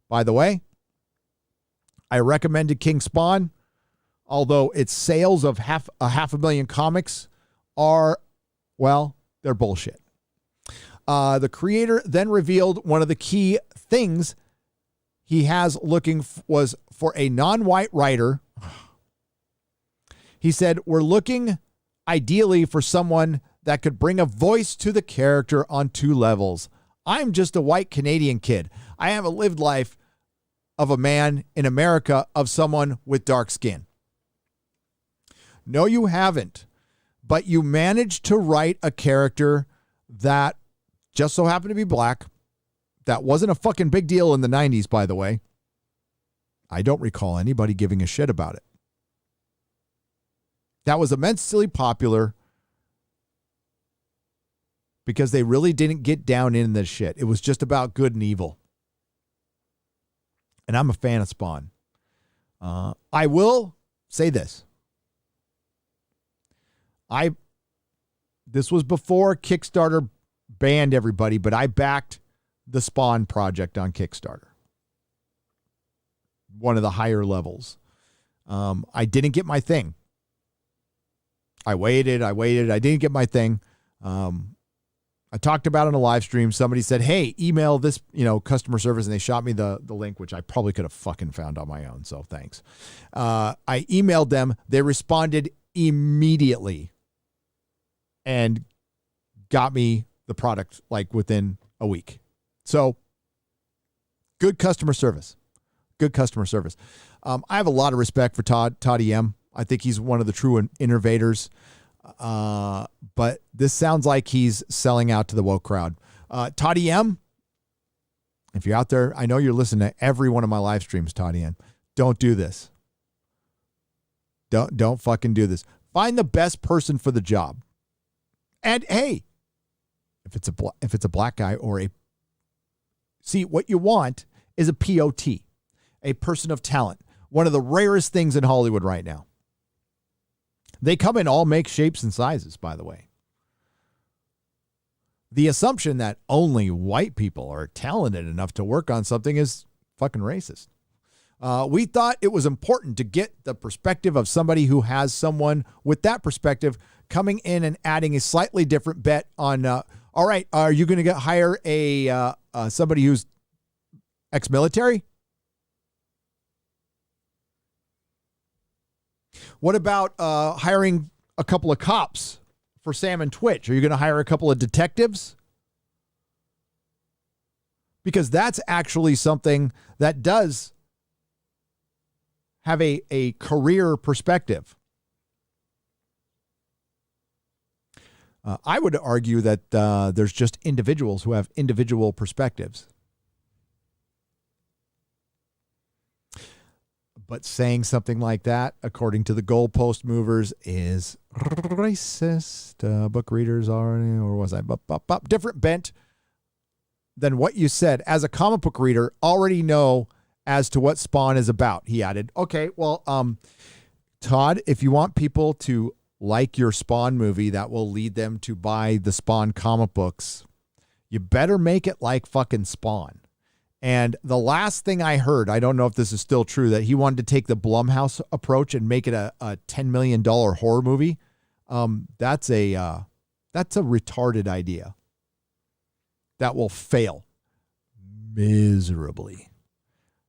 By the way, I recommended King Spawn, although its sales of half a million comics are, well, they're bullshit. The creator then revealed one of the key things he has was for a non-white writer. He said, we're looking ideally for someone that could bring a voice to the character on 2 levels. I'm just a white Canadian kid. I have a lived life of a man in America of someone with dark skin. No, you haven't. But you managed to write a character that just so happened to be black. That wasn't a fucking big deal in the 90s, by the way. I don't recall anybody giving a shit about it. That was immensely popular because they really didn't get down in this shit. It was just about good and evil. And I'm a fan of Spawn. I will say this. This was before Kickstarter banned everybody, but I backed the Spawn project on Kickstarter. One of the higher levels. I didn't get my thing. I waited. I didn't get my thing. I talked about it on a live stream. Somebody said, hey, email this, customer service. And they shot me the link, which I probably could have fucking found on my own. So thanks. I emailed them. They responded immediately and got me the product like within a week. So good customer service. Good customer service. I have a lot of respect for Todd E.M. I think he's one of the true innovators. But this sounds like he's selling out to the woke crowd. Todd E.M., if you're out there, I know you're listening to every one of my live streams, Todd E.M. Don't do this. Don't fucking do this. Find the best person for the job. And hey, if it's a black guy see, what you want is a POT, a person of talent. One of the rarest things in Hollywood right now. They come in all make shapes and sizes, by the way. The assumption that only white people are talented enough to work on something is fucking racist. We thought it was important to get the perspective of somebody who has someone with that perspective coming in and adding a slightly different bet on, all right, are you going to hire somebody who's ex-military? What about hiring a couple of cops for Sam and Twitch? Are you going to hire a couple of detectives? Because that's actually something that does have a career perspective. I would argue that there's just individuals who have individual perspectives. But saying something like that, according to the goalpost movers, is racist. Book readers are, or was I? Different bent than what you said. As a comic book reader, already know as to what Spawn is about, he added. Okay, well, Todd, if you want people to like your Spawn movie, that will lead them to buy the Spawn comic books. You better make it like fucking Spawn. And the last thing I heard, I don't know if this is still true, that he wanted to take the Blumhouse approach and make it a $10 million horror movie. That's a retarded idea that will fail miserably.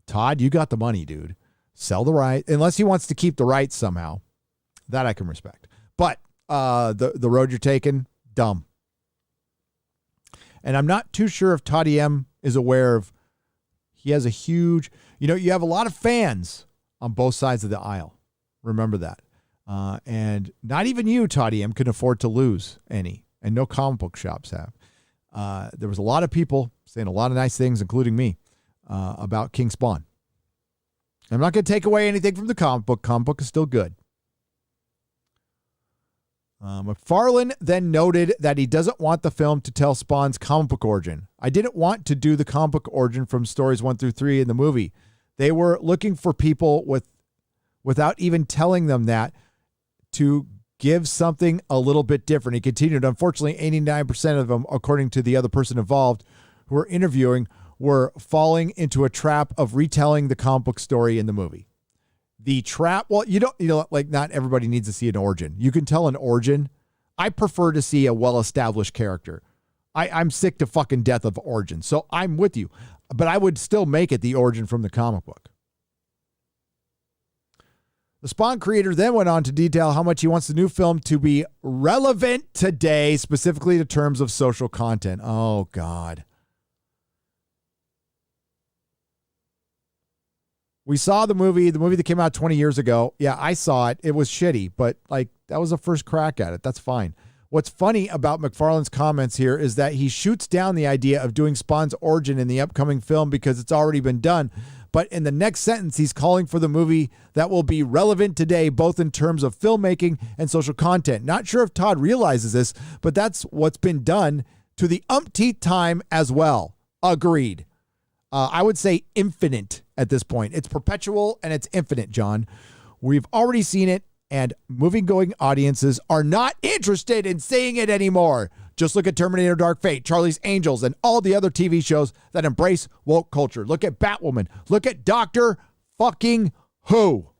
Todd, you got the money, dude. Sell the right, unless he wants to keep the rights somehow. That I can respect. But the road you're taking, dumb. And I'm not too sure if Todd E.M. is aware of. He has a huge, you have a lot of fans on both sides of the aisle. Remember that. And not even you, Todd E.M., can afford to lose any. And no comic book shops have. There was a lot of people saying a lot of nice things, including me, about King Spawn. I'm not going to take away anything from the comic book. Comic book is still good. McFarlane then noted that he doesn't want the film to tell Spawn's comic book origin. I didn't want to do the comic book origin from stories 1 through 3 in the movie. They were looking for people without even telling them that to give something a little bit different. He continued, unfortunately, 89% of them, according to the other person involved who were interviewing, were falling into a trap of retelling the comic book story in the movie. The trap, well, like not everybody needs to see an origin. You can tell an origin. I prefer to see a well-established character. I'm sick to fucking death of origin, so I'm with you. But I would still make it the origin from the comic book. The Spawn creator then went on to detail how much he wants the new film to be relevant today, specifically to terms of social content. Oh, God. We saw the movie that came out 20 years ago. Yeah, I saw it. It was shitty, but like that was a first crack at it. That's fine. What's funny about McFarlane's comments here is that he shoots down the idea of doing Spawn's origin in the upcoming film because it's already been done. But in the next sentence, he's calling for the movie that will be relevant today, both in terms of filmmaking and social content. Not sure if Todd realizes this, but that's what's been done to the umpteenth time as well. Agreed. I would say infinite at this point. It's perpetual and it's infinite, John. We've already seen it, and movie-going audiences are not interested in seeing it anymore. Just look at Terminator Dark Fate, Charlie's Angels, and all the other TV shows that embrace woke culture. Look at Batwoman. Look at Doctor fucking Who.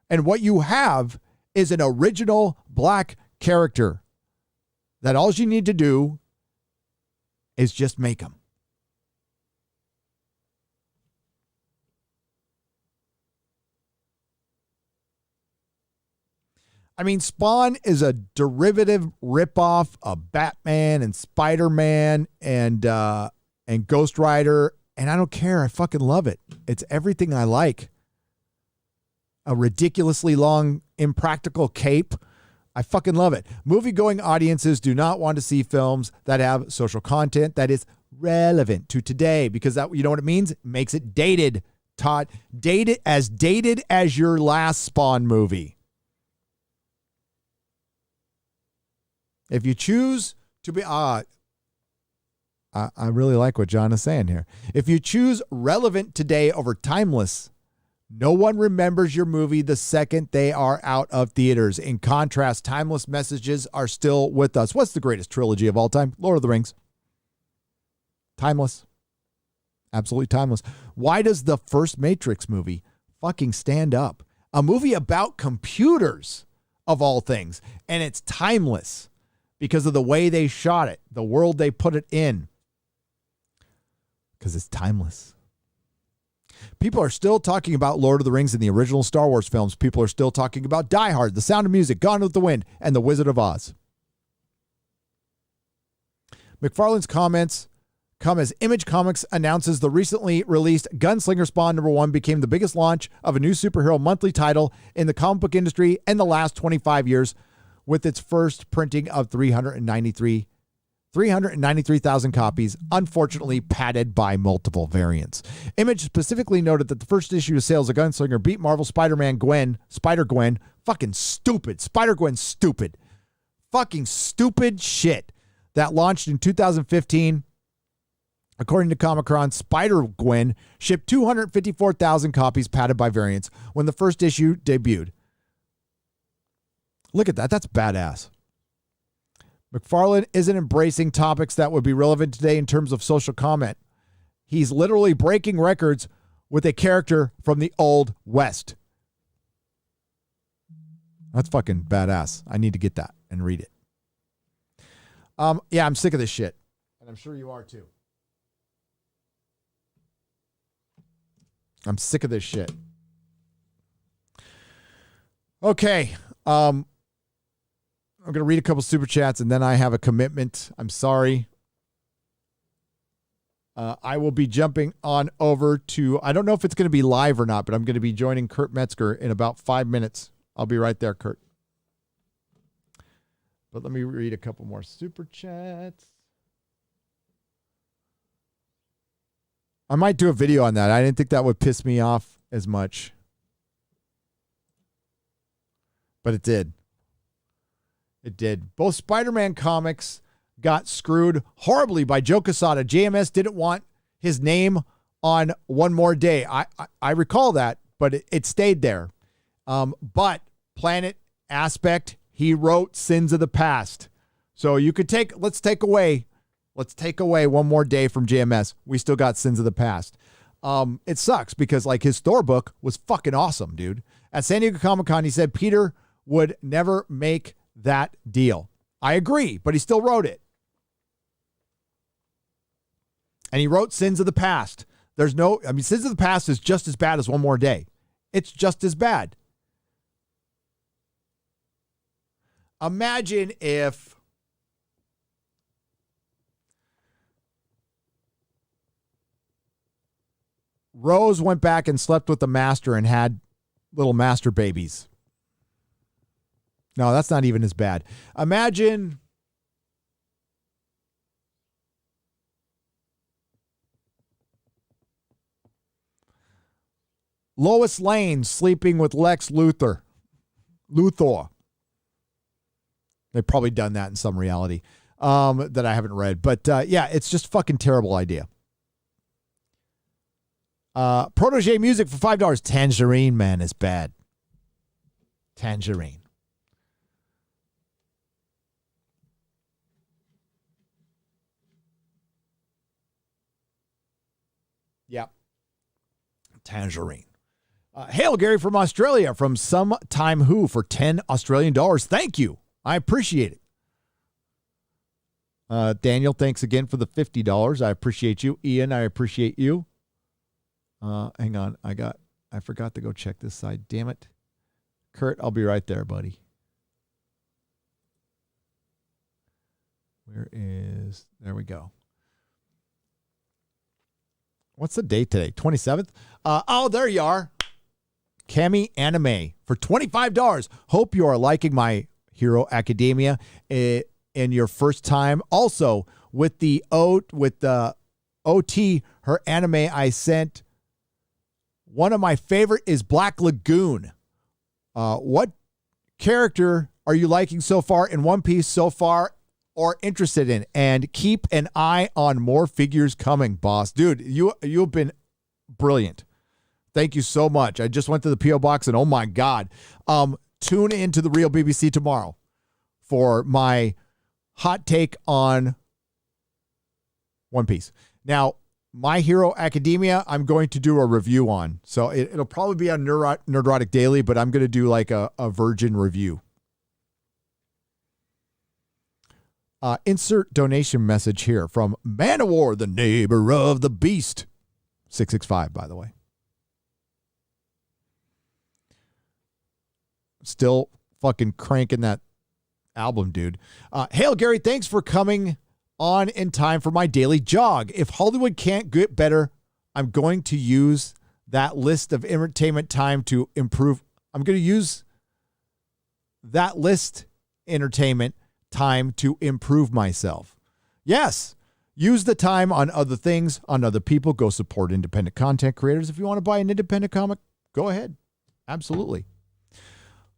And what you have is an original black character that all you need to do is just make them. I mean, Spawn is a derivative ripoff of Batman and Spider-Man and Ghost Rider, and I don't care. I fucking love it. It's everything I like. A ridiculously long, impractical cape. I fucking love it. Movie-going audiences do not want to see films that have social content that is relevant to today, because that, you know what it means? It makes it dated, Todd. Dated as your last Spawn movie. If you choose to be, I really like what John is saying here. If you choose relevant today over timeless, no one remembers your movie the second they are out of theaters. In contrast, timeless messages are still with us. What's the greatest trilogy of all time? Lord of the Rings. Timeless. Absolutely timeless. Why does the first Matrix movie fucking stand up? A movie about computers, of all things, and it's timeless. Because of the way they shot it, the world they put it in. Because it's timeless. People are still talking about Lord of the Rings and the original Star Wars films. People are still talking about Die Hard, The Sound of Music, Gone with the Wind, and The Wizard of Oz. McFarlane's comments come as Image Comics announces the recently released Gunslinger Spawn #1 became the biggest launch of a new superhero monthly title in the comic book industry in the last 25 years. With its first printing of 393,000 copies, unfortunately padded by multiple variants. Image specifically noted that the first issue of sales of Gunslinger beat Marvel Spider-Gwen, fucking stupid, Spider-Gwen stupid, fucking stupid shit that launched in 2015. According to Comic-Con, Spider-Gwen shipped 254,000 copies padded by variants when the first issue debuted. Look at that. That's badass. McFarlane isn't embracing topics that would be relevant today in terms of social comment. He's literally breaking records with a character from the Old West. That's fucking badass. I need to get that and read it. Yeah, I'm sick of this shit. And I'm sure you are too. I'm sick of this shit. Okay. I'm going to read a couple super chats and then I have a commitment. I'm sorry. I will be jumping on over to, I don't know if it's going to be live or not, but I'm going to be joining Kurt Metzger in about 5 minutes. I'll be right there, Kurt. But let me read a couple more super chats. I might do a video on that. I didn't think that would piss me off as much. But it did. It did. Both Spider-Man comics got screwed horribly by Joe Quesada. JMS didn't want his name on One More Day. I recall that, but it stayed there. But Planet Aspect, he wrote Sins of the Past. So you could let's take away One More Day from JMS. We still got Sins of the Past. It sucks because like his Thor book was fucking awesome, dude. At San Diego Comic-Con, he said Peter would never make that deal. I agree, but he still wrote it. And he wrote Sins of the Past. Sins of the Past is just as bad as One More Day. It's just as bad. Imagine if Rose went back and slept with the master and had little master babies. No, that's not even as bad. Imagine Lois Lane sleeping with Lex Luthor. They've probably done that in some reality that I haven't read. But yeah, it's just a fucking terrible idea. Protege Music for $5. Tangerine Man is bad. Tangerine. Yep. Tangerine. Hail Gary from Australia from Sometime Who for 10 Australian dollars. Thank you. I appreciate it. Daniel, thanks again for the $50. I appreciate you. Ian, I appreciate you. Hang on. I forgot to go check this side. Damn it. Kurt, I'll be right there, buddy. There we go. What's the date today? 27th? Oh, there you are. Cami Anime for $25. Hope you are liking my Hero Academia in your first time. Also, with the OT, her anime I sent, one of my favorite is Black Lagoon. What character are you liking so far in One Piece so far or interested in? And keep an eye on more figures coming, boss. Dude, you've been brilliant. Thank you so much. I just went to the P.O. box and oh my God. Tune into the Real BBC tomorrow for my hot take on One Piece. Now, My Hero Academia, I'm going to do a review on. So it'll probably be on Nerdrotic Daily, but I'm going to do like a virgin review. Insert donation message here from Manowar, the neighbor of the beast. 665, by the way. Still fucking cranking that album, dude. Hail, Gary, thanks for coming on in time for my daily jog. If Hollywood can't get better, I'm going to use that list of entertainment time to improve. I'm going to use that list entertainment time to improve myself. Yes. Use the time on other things, on other people. Go support independent content creators. If you want to buy an independent comic, go ahead. Absolutely.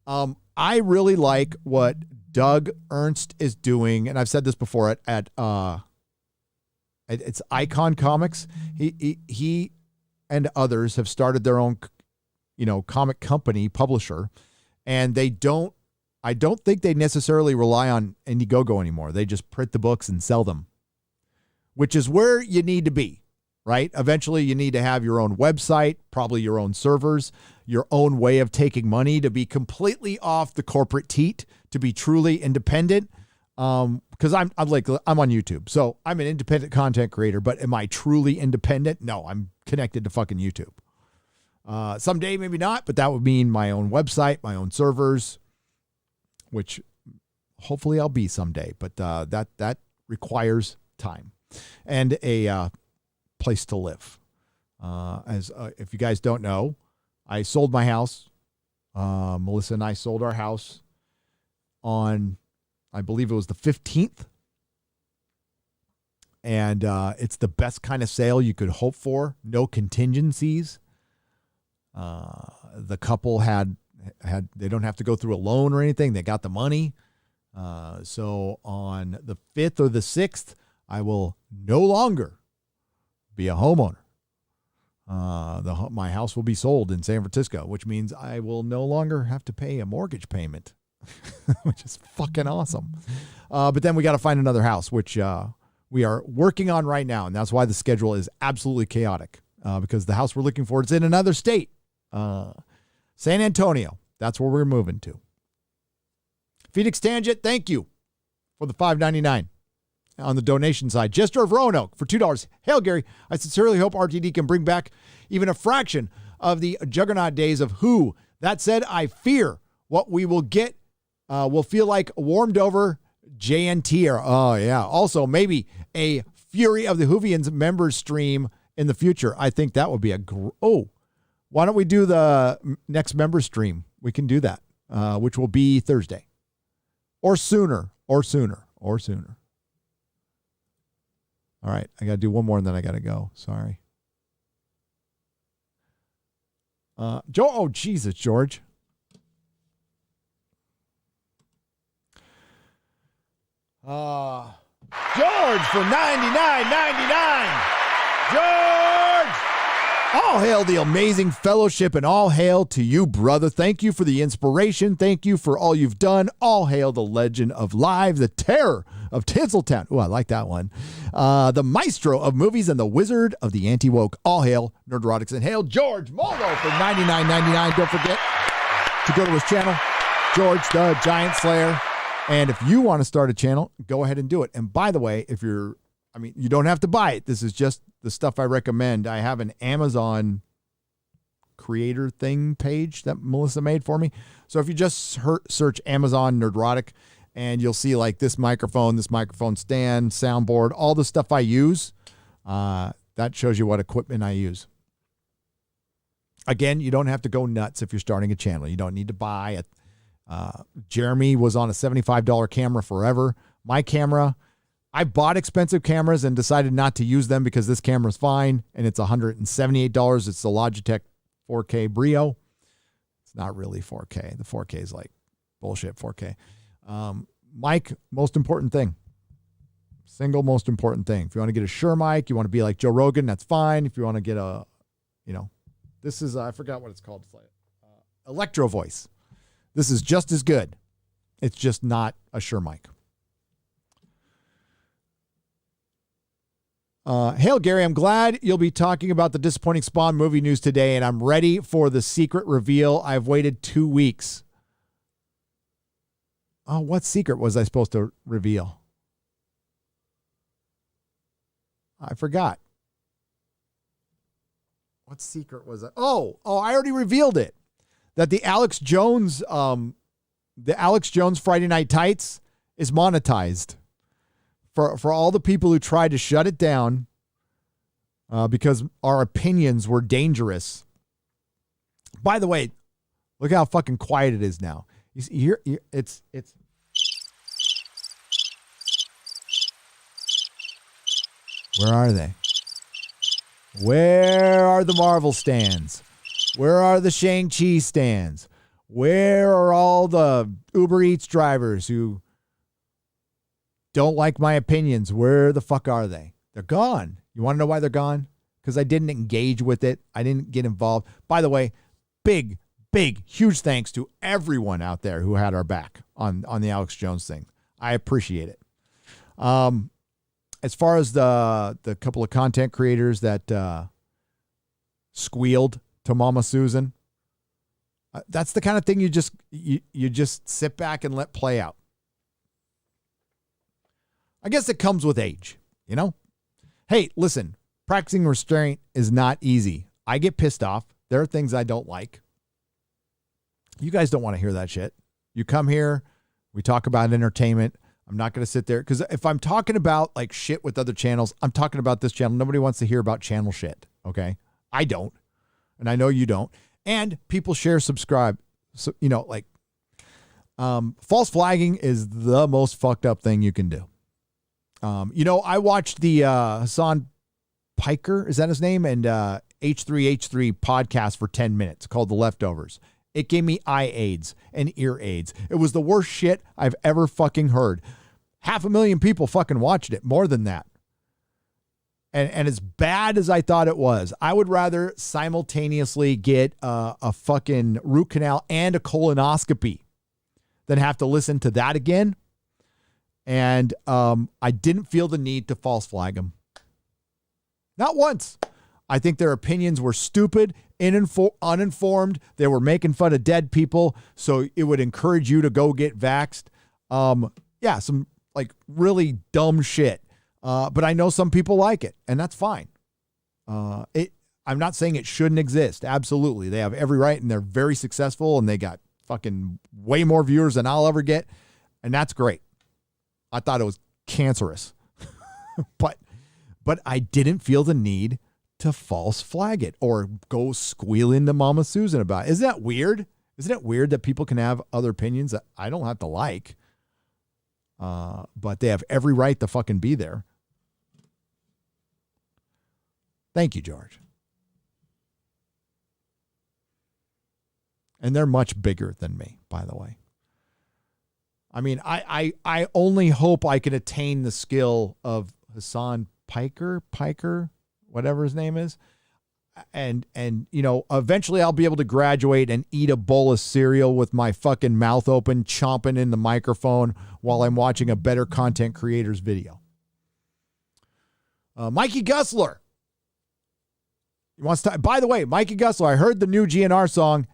I really like what Doug Ernst is doing, and I've said this before at it's Icon Comics. He and others have started their own, comic company publisher, and I don't think they necessarily rely on Indiegogo anymore. They just print the books and sell them, which is where you need to be, right? Eventually, you need to have your own website, probably your own servers, your own way of taking money to be completely off the corporate teat, to be truly independent. Because I'm on YouTube, so I'm an independent content creator. But am I truly independent? No, I'm connected to fucking YouTube. Someday, maybe not, but that would mean my own website, my own servers, which hopefully I'll be someday. But that requires time and a place to live. If you guys don't know, I sold my house. Melissa and I sold our house on, I believe it was the 15th. And it's the best kind of sale you could hope for. No contingencies. The couple had they don't have to go through a loan or anything. They got the money. So on the 5th or the 6th, I will no longer be a homeowner. My house will be sold in San Francisco, which means I will no longer have to pay a mortgage payment, which is fucking awesome. But then we got to find another house, which we are working on right now. And that's why the schedule is absolutely chaotic, because the house we're looking for is in another state. San Antonio. That's where we're moving to. Phoenix Tangent, thank you for the $5.99 on the donation side. Jester of Roanoke for $2. Hail, Gary. I sincerely hope RTD can bring back even a fraction of the juggernaut days of Who. That said, I fear what we will get will feel like warmed over JNT. Oh, yeah. Also, maybe a Fury of the Whovians members stream in the future. I think that would be why don't we do the next member stream? We can do that, which will be Thursday. Or sooner. All right, I got to do one more and then I got to go. Sorry. Jesus, George. George for $99.99. George! All hail the amazing fellowship and all hail to you, brother. Thank you for the inspiration. Thank you for all you've done. All hail the legend of live, the terror of Tinseltown. Oh, I like that one. The maestro of movies and the wizard of the anti-woke. All hail Nerdrotics and hail George Moldo for $99.99. Don't forget to go to his channel, George the Giant Slayer. And if you want to start a channel, go ahead and do it. And by the way, you don't have to buy it. This is just the stuff I recommend. I have an Amazon creator thing page that Melissa made for me. So if you just search Amazon Nerdrotic, and you'll see like this microphone stand, soundboard, all the stuff I use. That shows you what equipment I use. Again, you don't have to go nuts if you're starting a channel. You don't need to buy it. Jeremy was on a $75 camera forever. My camera, I bought expensive cameras and decided not to use them because this camera's fine, and it's $178. It's the Logitech 4K Brio. It's not really 4K. The 4K is like bullshit 4K. Mic, most important thing. Single most important thing. If you want to get a Shure mic, you want to be like Joe Rogan, that's fine. If you want to get this is, I forgot what it's called. It's like Electro Voice. This is just as good. It's just not a Shure mic. Hail, Gary. I'm glad you'll be talking about the disappointing Spawn movie news today, and I'm ready for the secret reveal. I've waited 2 weeks. Oh, what secret was I supposed to reveal? I forgot. What secret was it? Oh, I already revealed it. That the Alex Jones Friday Night Tights is monetized. For all the people who tried to shut it down because our opinions were dangerous. By the way, look how fucking quiet it is now. You see, here it's. Where are they? Where are the Marvel stands? Where are the Shang-Chi stands? Where are all the Uber Eats drivers who don't like my opinions? Where the fuck are they? They're gone. You want to know why they're gone? Because I didn't engage with it. I didn't get involved. By the way, big, huge thanks to everyone out there who had our back on the Alex Jones thing. I appreciate it. As far as the couple of content creators that squealed to Mama Susan, that's the kind of thing you just sit back and let play out. I guess it comes with age, you know? Hey, listen, practicing restraint is not easy. I get pissed off. There are things I don't like. You guys don't want to hear that shit. You come here, we talk about entertainment. I'm not going to sit there because if I'm talking about like shit with other channels, I'm talking about this channel. Nobody wants to hear about channel shit. Okay. I don't. And I know you don't. And people share, subscribe. So, false flagging is the most fucked up thing you can do. I watched the Hassan Piker, is that his name? And H3H3 podcast for 10 minutes called The Leftovers. It gave me eye aids and ear aids. It was the worst shit I've ever fucking heard. 500,000 people fucking watched it, more than that. And as bad as I thought it was, I would rather simultaneously get a fucking root canal and a colonoscopy than have to listen to that again. And I didn't feel the need to false flag them. Not once. I think their opinions were stupid, uninformed. They were making fun of dead people, so it would encourage you to go get vaxxed. Yeah, some like really dumb shit. But I know some people like it, and that's fine. I'm not saying it shouldn't exist. Absolutely. They have every right, and they're very successful, and they got fucking way more viewers than I'll ever get, and that's great. I thought it was cancerous. but I didn't feel the need to false flag it or go squeal into Mama Susan about it. Isn't that weird? Isn't it weird that people can have other opinions that I don't have to like? But they have every right to fucking be there. Thank you, George. And they're much bigger than me, by the way. I mean, I only hope I can attain the skill of Hassan Piker, whatever his name is. And you know, eventually I'll be able to graduate and eat a bowl of cereal with my fucking mouth open, chomping in the microphone while I'm watching a better content creator's video. Mikey Gussler. He wants to, by the way, Mikey Gussler, I heard the new GNR song.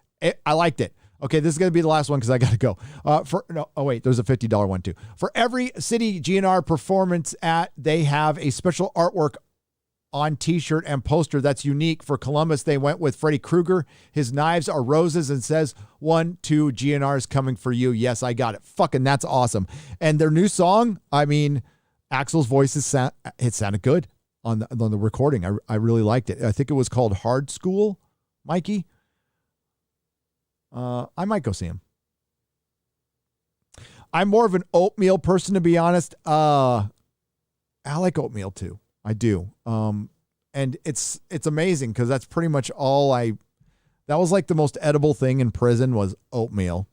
I liked it. Okay, this is going to be the last one because I got to go. There's a $50 one too. For every city GNR performance at, they have a special artwork on t-shirt and poster that's unique. For Columbus, they went with Freddy Krueger. His knives are roses and says 1, 2 GNR's coming for you. Yes, I got it. Fucking that's awesome. And their new song, I mean, Axel's voice it sounded good on the recording. I really liked it. I think it was called Hard School, Mikey. I might go see him. I'm more of an oatmeal person, to be honest. I like oatmeal too. I do. And it's amazing because that's pretty much all that was like the most edible thing in prison was oatmeal.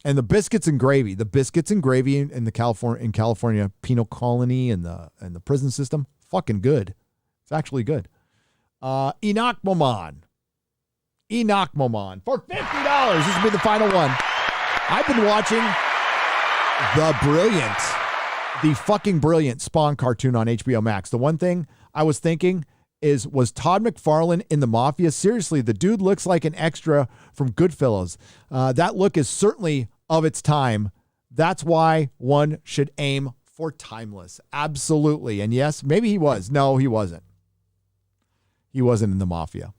And the biscuits and gravy. The biscuits and gravy in California penal colony and the prison system, fucking good. It's actually good. Enoch Momon for $50. This will be the final one. I've been watching the fucking brilliant Spawn cartoon on HBO Max. The one thing I was thinking was Todd McFarlane in the Mafia? Seriously, the dude looks like an extra from Goodfellas. That look is certainly of its time. That's why one should aim for timeless. Absolutely. And yes, maybe he was. No, he wasn't. He wasn't in the Mafia.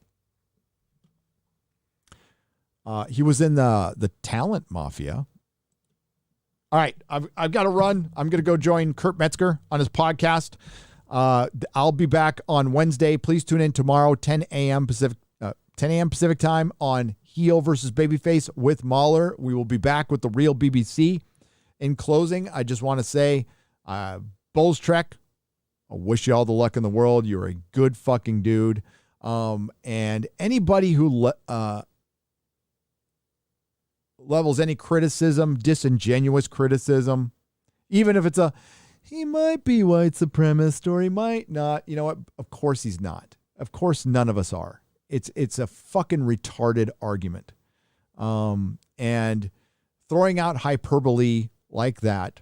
He was in the Talent Mafia. All right, I've got to run. I'm going to go join Kurt Metzger on his podcast. I'll be back on Wednesday. Please tune in tomorrow, 10 a.m. Pacific time on Heel versus Babyface with Mahler. We will be back with the real BBC. In closing, I just want to say, Bulls Trek, I wish you all the luck in the world. You're a good fucking dude. And anybody who levels any criticism, disingenuous criticism, even if it's he might be white supremacist or he might not, you know what? Of course he's not. Of course none of us are. It's a fucking retarded argument. And throwing out hyperbole like that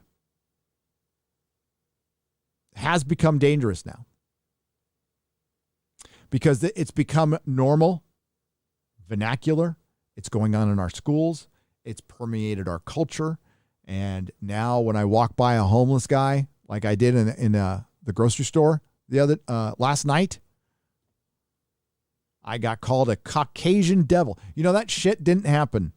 has become dangerous now because it's become normal, vernacular. It's going on in our schools. It's permeated our culture. And now when I walk by a homeless guy, like I did in the grocery store last night, I got called a Caucasian devil. You know, that shit didn't happen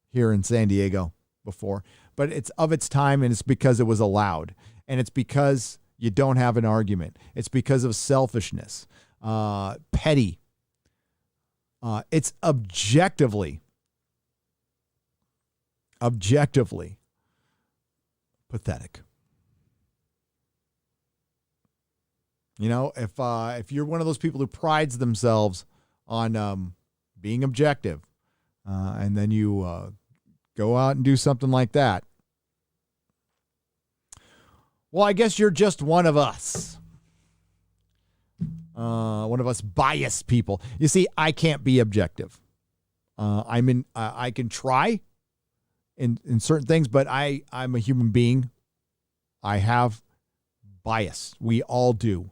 here in San Diego before, but it's of its time, and it's because it was allowed. And it's because you don't have an argument. It's because of selfishness, petty. It's objectively pathetic. You know, if you're one of those people who prides themselves on being objective, and then you go out and do something like that. Well, I guess you're just one of us. One of us biased people. You see, I can't be objective. I can try in certain things, but I'm a human being. I have bias. We all do.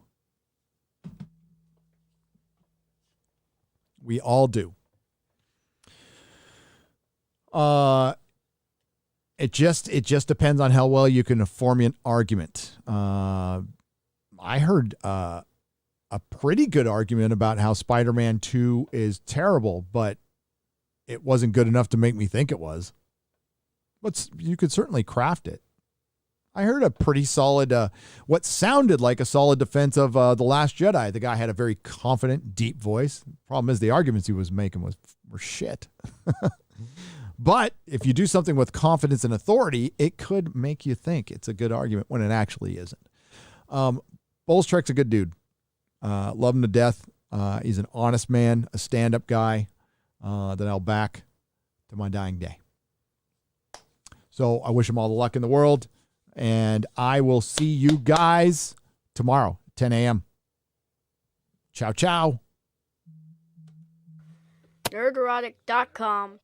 We all do. It just depends on how well you can form an argument. I heard a pretty good argument about how Spider-Man 2 is terrible, but it wasn't good enough to make me think it was. But you could certainly craft it. I heard a pretty solid, what sounded like a solid defense of The Last Jedi. The guy had a very confident, deep voice. Problem is the arguments he was making were shit. But if you do something with confidence and authority, it could make you think it's a good argument when it actually isn't. Bolstrek's a good dude. Love him to death. He's an honest man, a stand-up guy that I'll back to my dying day. So I wish him all the luck in the world. And I will see you guys tomorrow, 10 a.m. Ciao, ciao. Nerdrotic.com